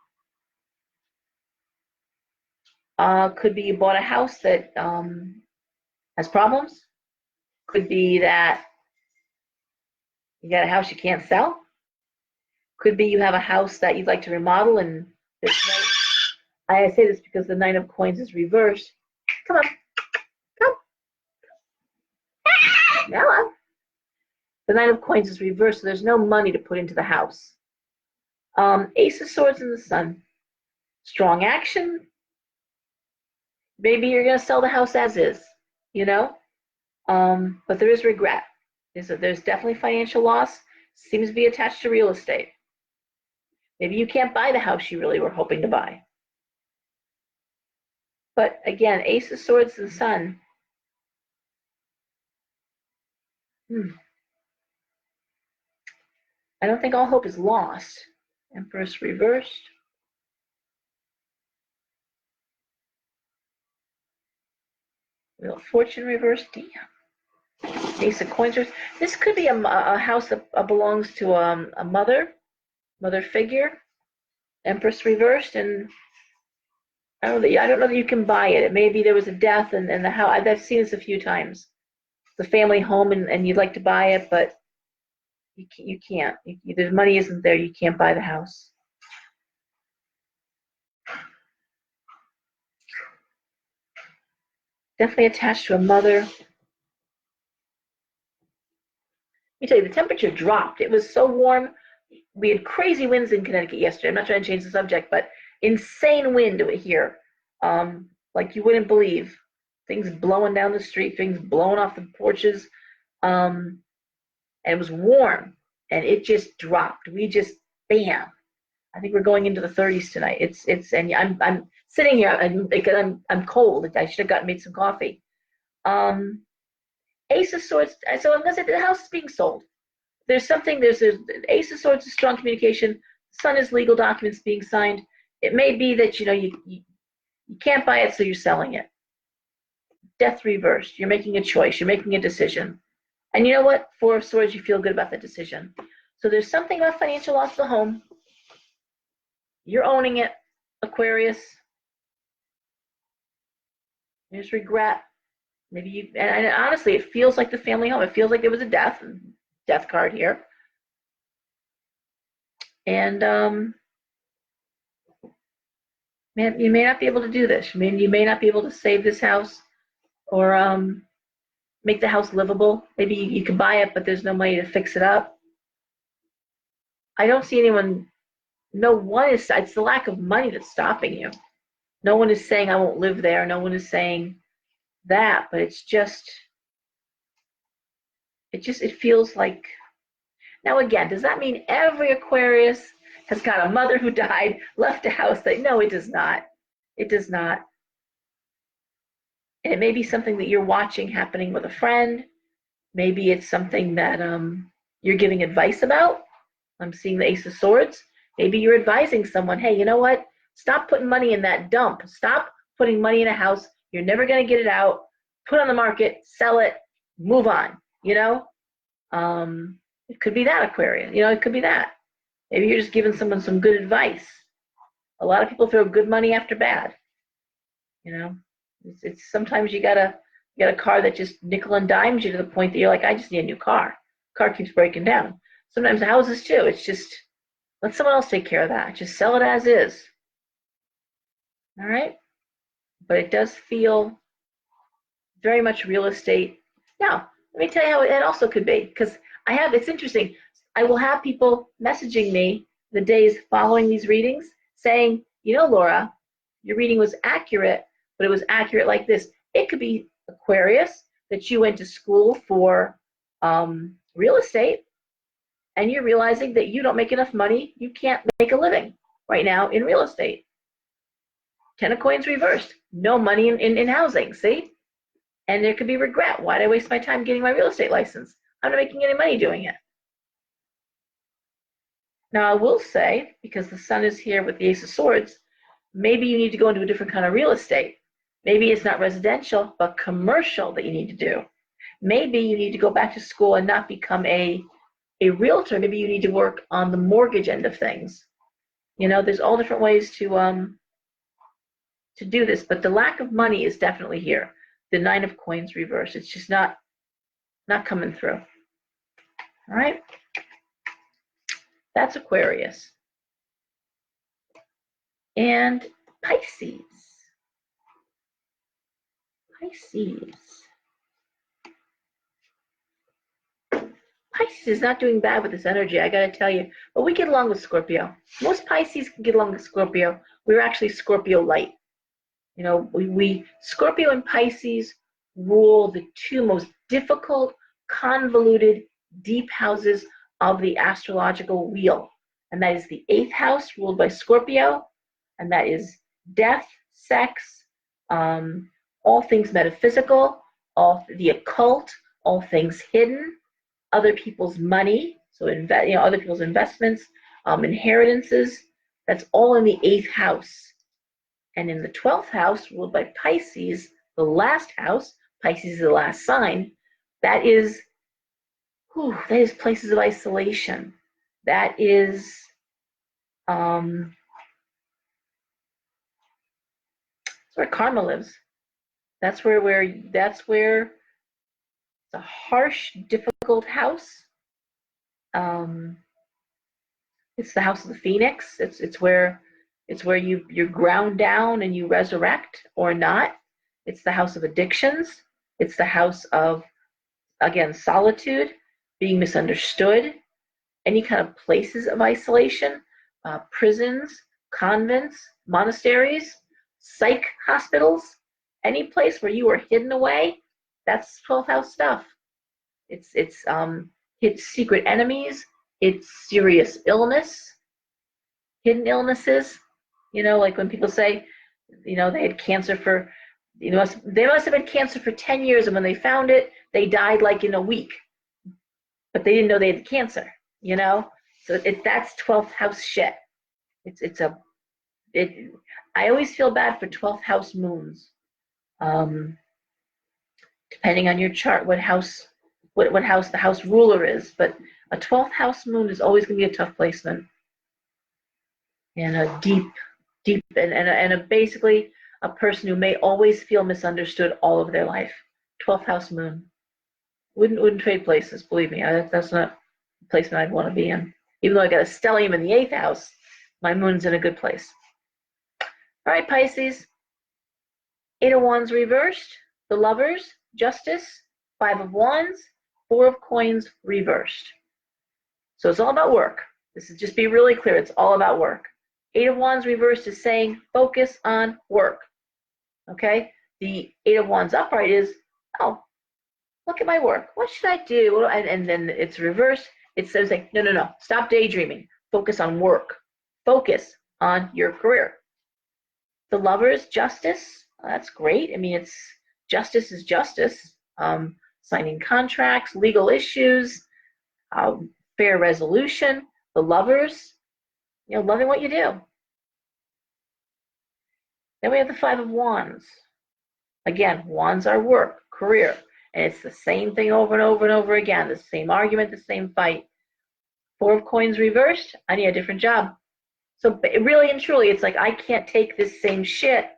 Could be you bought a house that has problems. Could be that you got a house you can't sell. Could be you have a house that you'd like to remodel, and there's no, I say this because the 9 of Coins is reversed. Come on. Come. Now on. The 9 of Coins is reversed, so there's no money to put into the house. Ace of Swords and the Sun. Strong action. Maybe you're going to sell the house as is, but there is regret. There's definitely financial loss. Seems to be attached to real estate. Maybe you can't buy the house you really were hoping to buy. But again, Ace of Swords and the Sun. I don't think all hope is lost. Empress reversed. Wheel of Fortune reversed. Damn. Ace of Coins. This could be a house that belongs to a mother figure. Empress reversed, and I don't know that you can buy it. It may be there was a death, and the house. I've seen this a few times. It's a family home, and you'd like to buy it, but you can't. The money isn't there. You can't buy the house. Definitely attached to a mother. Let me tell you, the temperature dropped. It was so warm. We had crazy winds in Connecticut yesterday. I'm not trying to change the subject, but insane wind here. Like you wouldn't believe. Things blowing down the street, things blowing off the porches. And it was warm, and it just dropped. We just, bam. I think we're going into the 30s tonight. And I'm sitting here because I'm cold. I should have made some coffee. Ace of Swords. So I'm gonna say the house is being sold. There's Ace of Swords is strong communication. Sun is legal documents being signed. It may be that you can't buy it, so you're selling it. Death reversed. You're making a choice. You're making a decision. And you know what? 4 of Swords, you feel good about the decision. So there's something about financial loss of the home. You're owning it, Aquarius. There's regret. Maybe and honestly, it feels like the family home. It feels like it was a death card here. And you may not be able to do this. I mean, you may not be able to save this house or make the house livable. Maybe you can buy it, but there's no money to fix it up. I don't see anyone. No one is. It's the lack of money that's stopping you. No one is saying I won't live there. No one is saying that, but it feels like. Now again, does that mean every Aquarius has got a mother who died, left a house? No, it does not. It does not. And it may be something that you're watching happening with a friend. Maybe it's something that you're giving advice about. I'm seeing the Ace of Swords. Maybe you're advising someone, hey, you know what? Stop putting money in that dump. Stop putting money in a house. You're never going to get it out. Put it on the market, sell it, move on, It could be that, Aquarius. It could be that. Maybe you're just giving someone some good advice. A lot of people throw good money after bad. It's sometimes you got a car that just nickel and dimes you to the point that you're like, I just need a new car. Car keeps breaking down. Sometimes houses too. It's just let someone else take care of that. Just sell it as is. All right? But it does feel very much real estate. Now, Let me tell you how it also could be, because it's interesting. I will have people messaging me the days following these readings saying, Laura, your reading was accurate, but it was accurate like this. It could be Aquarius, that you went to school for real estate, and you're realizing that you don't make enough money, you can't make a living right now in real estate. Ten of Coins reversed, no money in housing, see? And there could be regret. Why did I waste my time getting my real estate license? I'm not making any money doing it. Now, I will say, because the sun is here with the Ace of Swords, maybe you need to go into a different kind of real estate. Maybe it's not residential, but commercial that you need to do. Maybe you need to go back to school and not become a realtor. Maybe you need to work on the mortgage end of things. There's all different ways to do this, but the lack of money is definitely here. The Nine of Coins reverse. It's just not coming through. All right? That's Aquarius. And Pisces. Pisces is not doing bad with this energy, I gotta tell you. But we get along with Scorpio. Most Pisces can get along with Scorpio. We're actually Scorpio light. We Scorpio and Pisces rule the two most difficult, convoluted, deep houses of the astrological wheel. And that is the 8th house, ruled by Scorpio, and that is death, sex, all things metaphysical, all the occult, all things hidden, other people's money, so other people's investments, inheritances. That's all in the 8th house. And in the 12th house, ruled by Pisces, the last house, Pisces is the last sign, that is places of isolation. That is where karma lives. That's where it's a harsh, difficult house. It's the house of the phoenix. It's where you're ground down and you resurrect or not. It's the house of addictions. It's the house of, again, solitude, being misunderstood, any kind of places of isolation, prisons, convents, monasteries, psych hospitals, any place where you are hidden away. That's 12th house stuff. It's secret enemies. It's serious illness, hidden illnesses. Like when people say, they had cancer for, they must have had cancer for 10 years, and when they found it, they died like in a week. But they didn't know they had cancer, So that's 12th house shit. I always feel bad for 12th house moons. Depending on your chart, what house the house ruler is, but a 12th house moon is always going to be a tough placement, and a deep, and basically a person who may always feel misunderstood all of their life. 12th house moon. Wouldn't trade places, believe me. That's not a placement I'd want to be in. Even though I got a stellium in the 8th house, my moon's in a good place. All right, Pisces. 8 of Wands reversed. The Lovers, Justice, 5 of Wands, 4 of Coins reversed. So it's all about work. This is, just be really clear, it's all about work. 8 of Wands reversed is saying focus on work. Okay? The 8 of Wands upright is, oh, look at my work. What should I do? And then it's reversed. It says, like, no. Stop daydreaming. Focus on work. Focus on your career. The Lovers, Justice. That's great. I mean, justice is justice. Signing contracts, legal issues, fair resolution. The Lovers, loving what you do. Then we have the 5 of Wands. Again, Wands are work, career. And it's the same thing over and over and over again. The same argument, the same fight. 4 of Coins reversed. I need a different job. So really and truly, it's like, I can't take this same shit.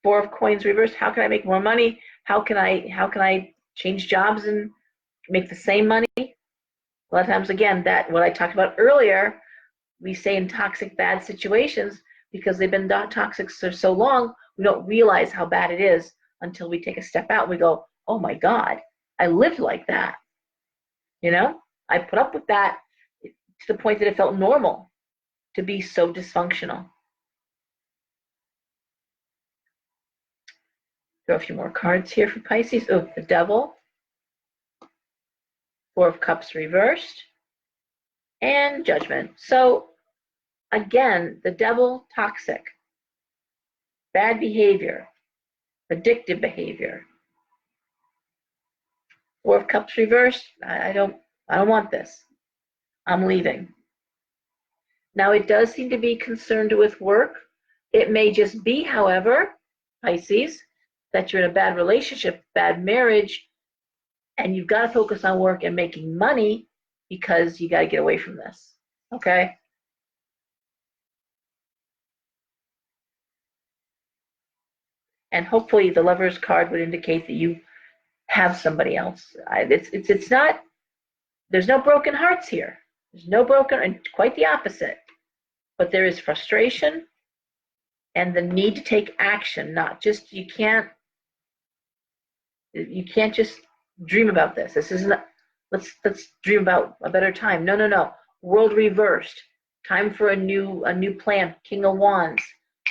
4 of Coins reversed. How can I make more money? How can I change jobs and make the same money? A lot of times, again, that what I talked about earlier, we stay in toxic, bad situations because they've been toxic for so long, we don't realize how bad it is until we take a step out and we go, oh my God, I lived like that, you know? I put up with that to the point that it felt normal to be so dysfunctional. Throw a few more cards here for Pisces. Oh, the Devil, Four of Cups reversed, and Judgment. So again, the Devil, toxic, bad behavior, addictive behavior. Four of Cups reversed. I don't want this. I'm leaving. Now it does seem to be concerned with work. It may just be, however, Pisces, that you're in a bad relationship, bad marriage, and you've got to focus on work and making money because you got to get away from this. Okay? And hopefully the Lover's card would indicate that you have somebody else. It's not, there's no broken hearts here. There's no broken, and quite the opposite. But there is frustration and the need to take action, not just, you can't just dream about this. This isn't, let's dream about a better time. No. World reversed. Time for a new plan. King of Wands.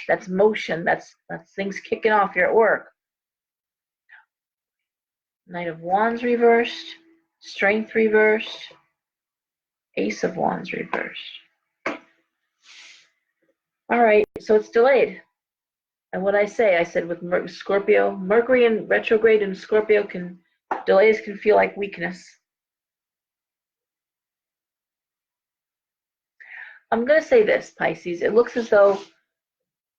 That's motion. That's things kicking off here at work. Knight of Wands reversed. Strength reversed. Ace of Wands reversed. All right, so it's delayed. And what I said with Scorpio, Mercury in retrograde in Scorpio delays can feel like weakness. I'm going to say this, Pisces. It looks as though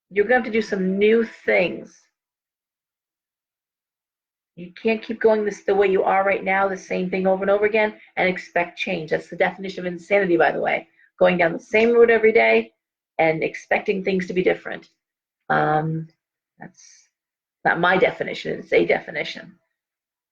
you're going to have to do some new things. You can't keep going the way you are right now, the same thing over and over again, and expect change. That's the definition of insanity, by the way. Going down the same route every day and expecting things to be different. That's not my definition. It's a definition.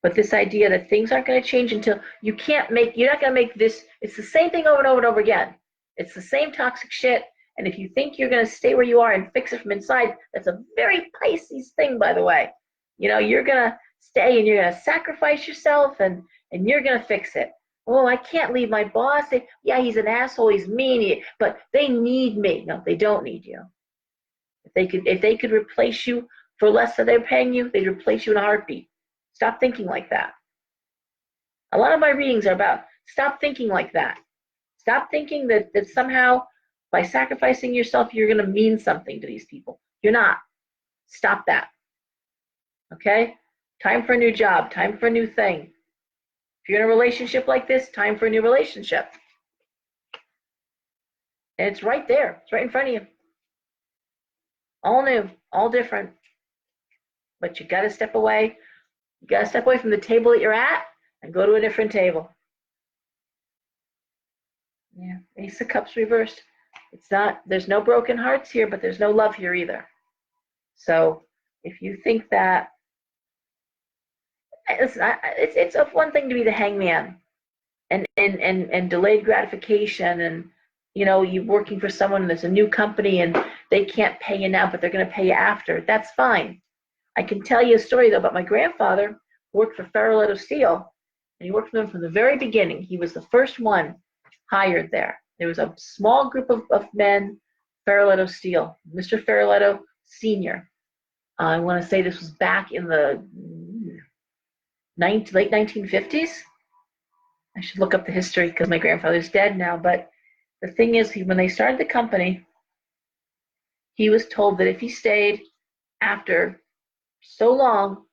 But this idea that things aren't going to change until you're not going to make this, it's the same thing over and over and over again. It's the same toxic shit. And if you think you're going to stay where you are and fix it from inside, that's a very Pisces thing, by the way. You're going to stay and you're going to sacrifice yourself and you're going to fix it. Oh, I can't leave my boss. Yeah, he's an asshole. He's mean, but they need me. No, they don't need you. If they could replace you for less than they're paying you, they'd replace you in a heartbeat. Stop thinking like that. A lot of my readings are about stop thinking like that. Stop thinking that somehow by sacrificing yourself, you're going to mean something to these people. You're not. Stop that. Okay? Time for a new job. Time for a new thing. If you're in a relationship like this, time for a new relationship. And it's right there. It's right in front of you. All new, all different. But you got to step away. You got to step away from the table that you're at and go to a different table. Yeah, Ace of Cups reversed. There's no broken hearts here, but there's no love here either. So if you think that, it's one thing to be the hangman and delayed gratification and, you're working for someone and there's a new company and they can't pay you now, but they're going to pay you after. That's fine. I can tell you a story, though, about my grandfather who worked for Farrelletto Steel, and he worked for them from the very beginning. He was the first one hired there. There was a small group of men, Farrelletto Steel, Mr. Farrelletto Sr. I want to say this was back in the late 1950s. I should look up the history because my grandfather's dead now, but the thing is, when they started the company, he was told that if he stayed after so long,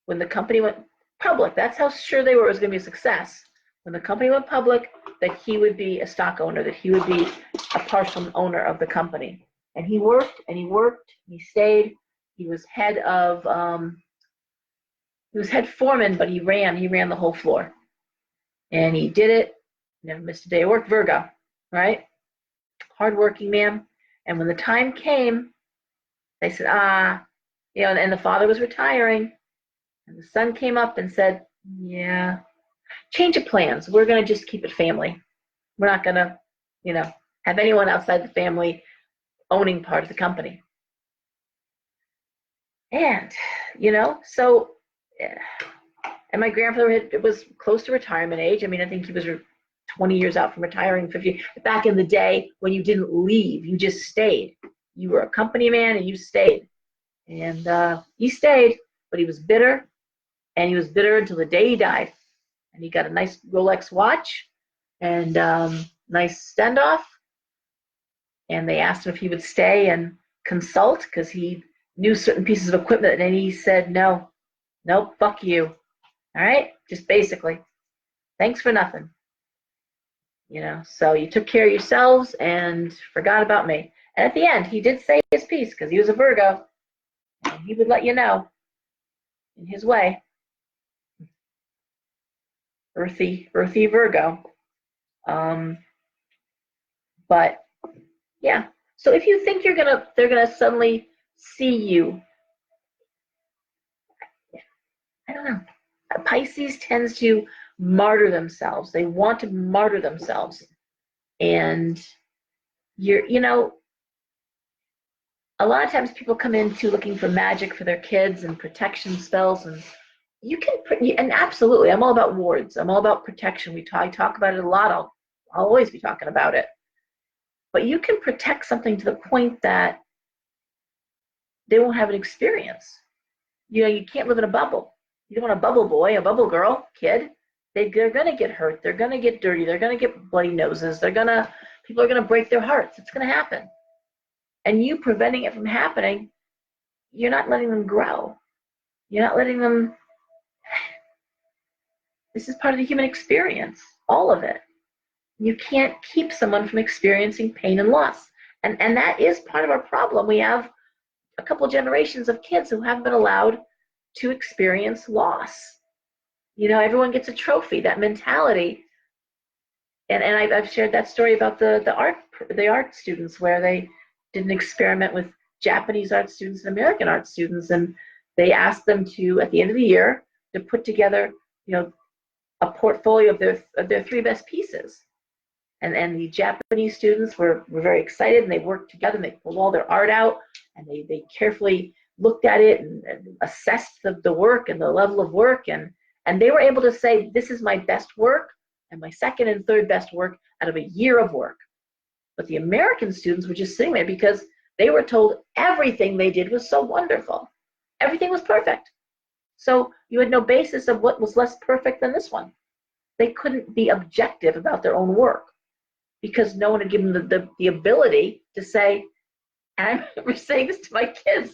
when the company went public, that's how sure they were it was going to be a success. When the company went public, that he would be a stock owner, that he would be a partial owner of the company. And he worked and he worked, he stayed. He was head foreman, but he ran the whole floor. And he did it, never missed a day of work, Virgo, right? Hardworking man. And when the time came, they said, and the father was retiring. And the son came up and said, yeah, change of plans. We're going to just keep it family. We're not going to, have anyone outside the family owning part of the company. And, so And my grandfather was close to retirement age. I mean, I think he was 20 years out from retiring, 50. Back in the day when you didn't leave, you just stayed. You were a company man and you stayed. And he stayed, but he was bitter, and he was bitter until the day he died. And he got a nice Rolex watch and nice standoff. And they asked him if he would stay and consult because he knew certain pieces of equipment, and he said, no, nope, fuck you. All right, just basically, thanks for nothing. So you took care of yourselves and forgot about me. And at the end, he did say his piece because he was a Virgo, and he would let you know in his way. Earthy Virgo. But yeah, so if you think they're gonna suddenly see you, I don't know. Pisces tends to martyr themselves. They want to martyr themselves, and a lot of times people come into looking for magic for their kids and protection spells, and and absolutely, I'm all about wards. I'm all about protection. I talk about it a lot. I'll always be talking about it. But you can protect something to the point that they won't have an experience. You can't live in a bubble. You don't want a bubble boy, a bubble girl, kid. They're gonna get hurt. They're gonna get dirty. They're gonna get bloody noses. People are gonna break their hearts. It's gonna happen. And you preventing it from happening, you're not letting them grow. You're not letting them. This is part of the human experience, all of it. You can't keep someone from experiencing pain and loss. And that is part of our problem. We have a couple generations of kids who haven't been allowed to experience loss. Everyone gets a trophy, that mentality. And I've shared that story about the art students where they did an experiment with Japanese art students and American art students, and they asked them to, at the end of the year, to put together, a portfolio of their three best pieces. And the Japanese students were very excited, and they worked together, and they pulled all their art out, and they carefully looked at it and assessed the work and the level of work, and they were able to say, this is my best work and my second and third best work out of a year of work. But the American students were just sitting there because they were told everything they did was so wonderful. Everything was perfect. So you had no basis of what was less perfect than this one. They couldn't be objective about their own work because no one had given them the ability to say, and I remember saying this to my kids,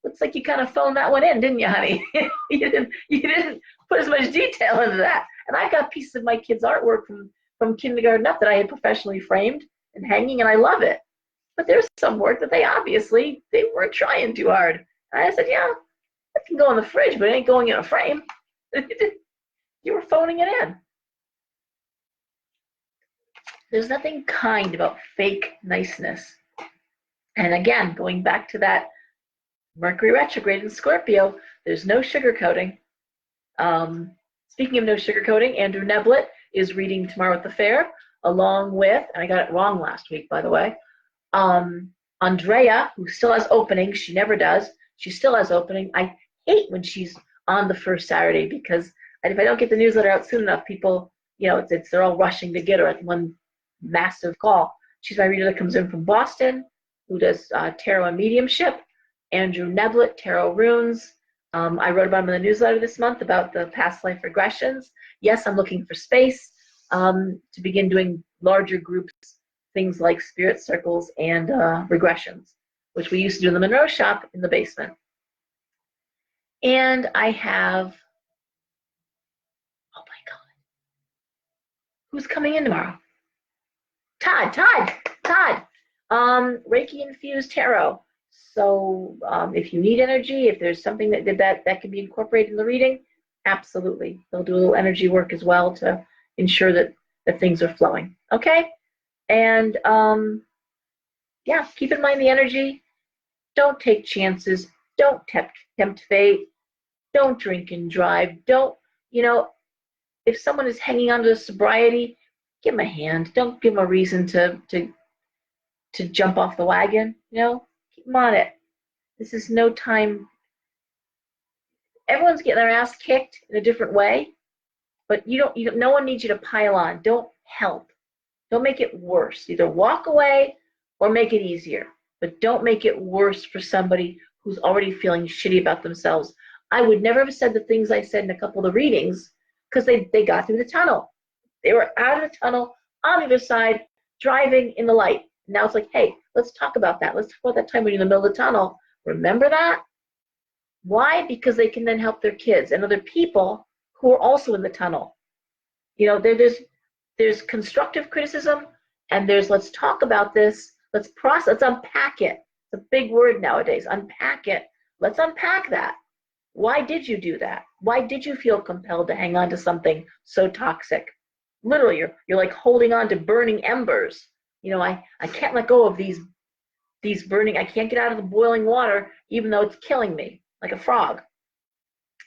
looks like you kind of phoned that one in, didn't you, honey? you didn't put as much detail into that. And I got pieces of my kids' artwork from kindergarten up that I had professionally framed and hanging, and I love it. But there's some work that they weren't trying too hard. And I said, yeah, it can go in the fridge, but it ain't going in a frame. You were phoning it in. There's nothing kind about fake niceness. And again, going back to that Mercury retrograde in Scorpio, there's no sugarcoating. Speaking of no sugarcoating, Andrew Neblett is reading tomorrow at the fair, along with, and I got it wrong last week, by the way, Andrea, who still has opening. She never does. She still has opening. I hate when she's on the first Saturday because if I don't get the newsletter out soon enough, people, they're all rushing to get her at one massive call. She's my reader that comes in from Boston, who does tarot and mediumship. Andrew Neblett, tarot runes. I wrote about him in the newsletter this month about the past life regressions. Yes, I'm looking for space to begin doing larger groups, things like spirit circles and regressions, which we used to do in the Monroe shop in the basement. And I have, oh my God, who's coming in tomorrow? Todd, Reiki infused tarot. So if you need energy, if there's something that can be incorporated in the reading, absolutely. They'll do a little energy work as well to ensure that things are flowing. Okay? And yeah, keep in mind the energy. Don't take chances. Don't tempt fate. Don't drink and drive. Don't, if someone is hanging on to sobriety, give them a hand. Don't give them a reason to jump off the wagon. Keep them on it. This is no time. everyone's getting their ass kicked in a different way, but no one needs you to pile on. Don't help. Don't make it worse. Either walk away or make it easier, but don't make it worse for somebody who's already feeling shitty about themselves. I would never have said the things I said in a couple of the readings because they got through the tunnel. They were out of the tunnel on the other side, driving in the light. Now it's like, hey, let's talk about that. Let's talk about that time when you're in the middle of the tunnel. Remember that? Why? Because they can then help their kids and other people who are also in the tunnel. You know, there's constructive criticism, and there's let's talk about this. Let's process. Let's unpack it. It's a big word nowadays. Unpack it. Let's unpack that. Why did you do that? Why did you feel compelled to hang on to something so toxic? Literally, you're like holding on to burning embers. You know, I can't let go of these burning. I can't get out of the boiling water, even though it's killing me, like a frog.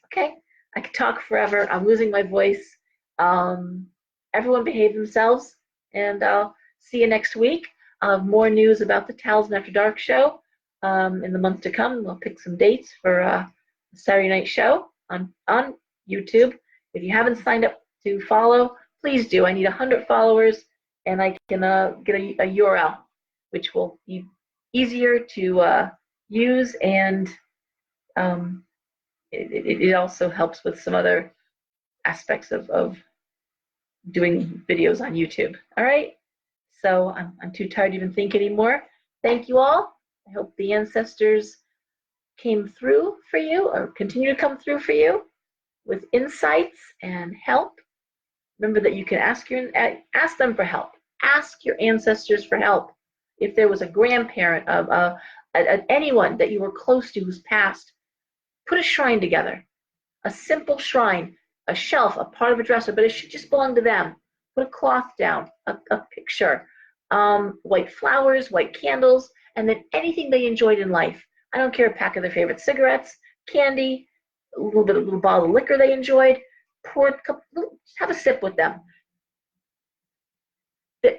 Okay, I could talk forever. I'm losing my voice. Everyone behave themselves, and I'll see you next week. I'll have more news about the Talisman After Dark show in the month to come. We'll pick some dates for a Saturday night show on YouTube. If you haven't signed up to follow, please do. I need 100 followers, and I can get a URL, which will be easier to use, and it also helps with some other aspects of doing videos on YouTube. All right, so I'm too tired to even think anymore. Thank you all. I hope the ancestors came through for you or continue to come through for you with insights and help. Remember that you can ask them for help. Ask your ancestors for help. If there was a grandparent of anyone that you were close to who's passed, put a shrine together. A simple shrine, a shelf, a part of a dresser, but it should just belong to them. Put a cloth down, a picture, white flowers, white candles, and then anything they enjoyed in life. I don't care, a pack of their favorite cigarettes, candy, a little bottle of liquor they enjoyed. Have a sip with them.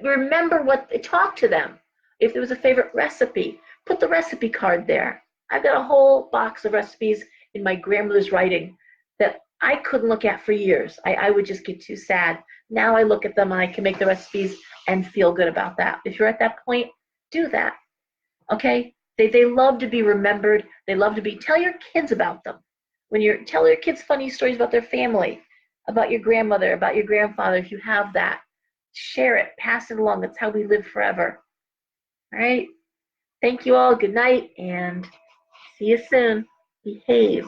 Remember talk to them. If there was a favorite recipe, put the recipe card there. I've got a whole box of recipes in my grandmother's writing that I couldn't look at for years. I would just get too sad. Now I look at them and I can make the recipes and feel good about that. If you're at that point, do that. Okay? They love to be remembered. They love to tell your kids about them. Tell your kids funny stories about their family, about your grandmother, about your grandfather, if you have that. Share it, pass it along. That's how we live forever. All right? Thank you all. Good night, and see you soon. Behave.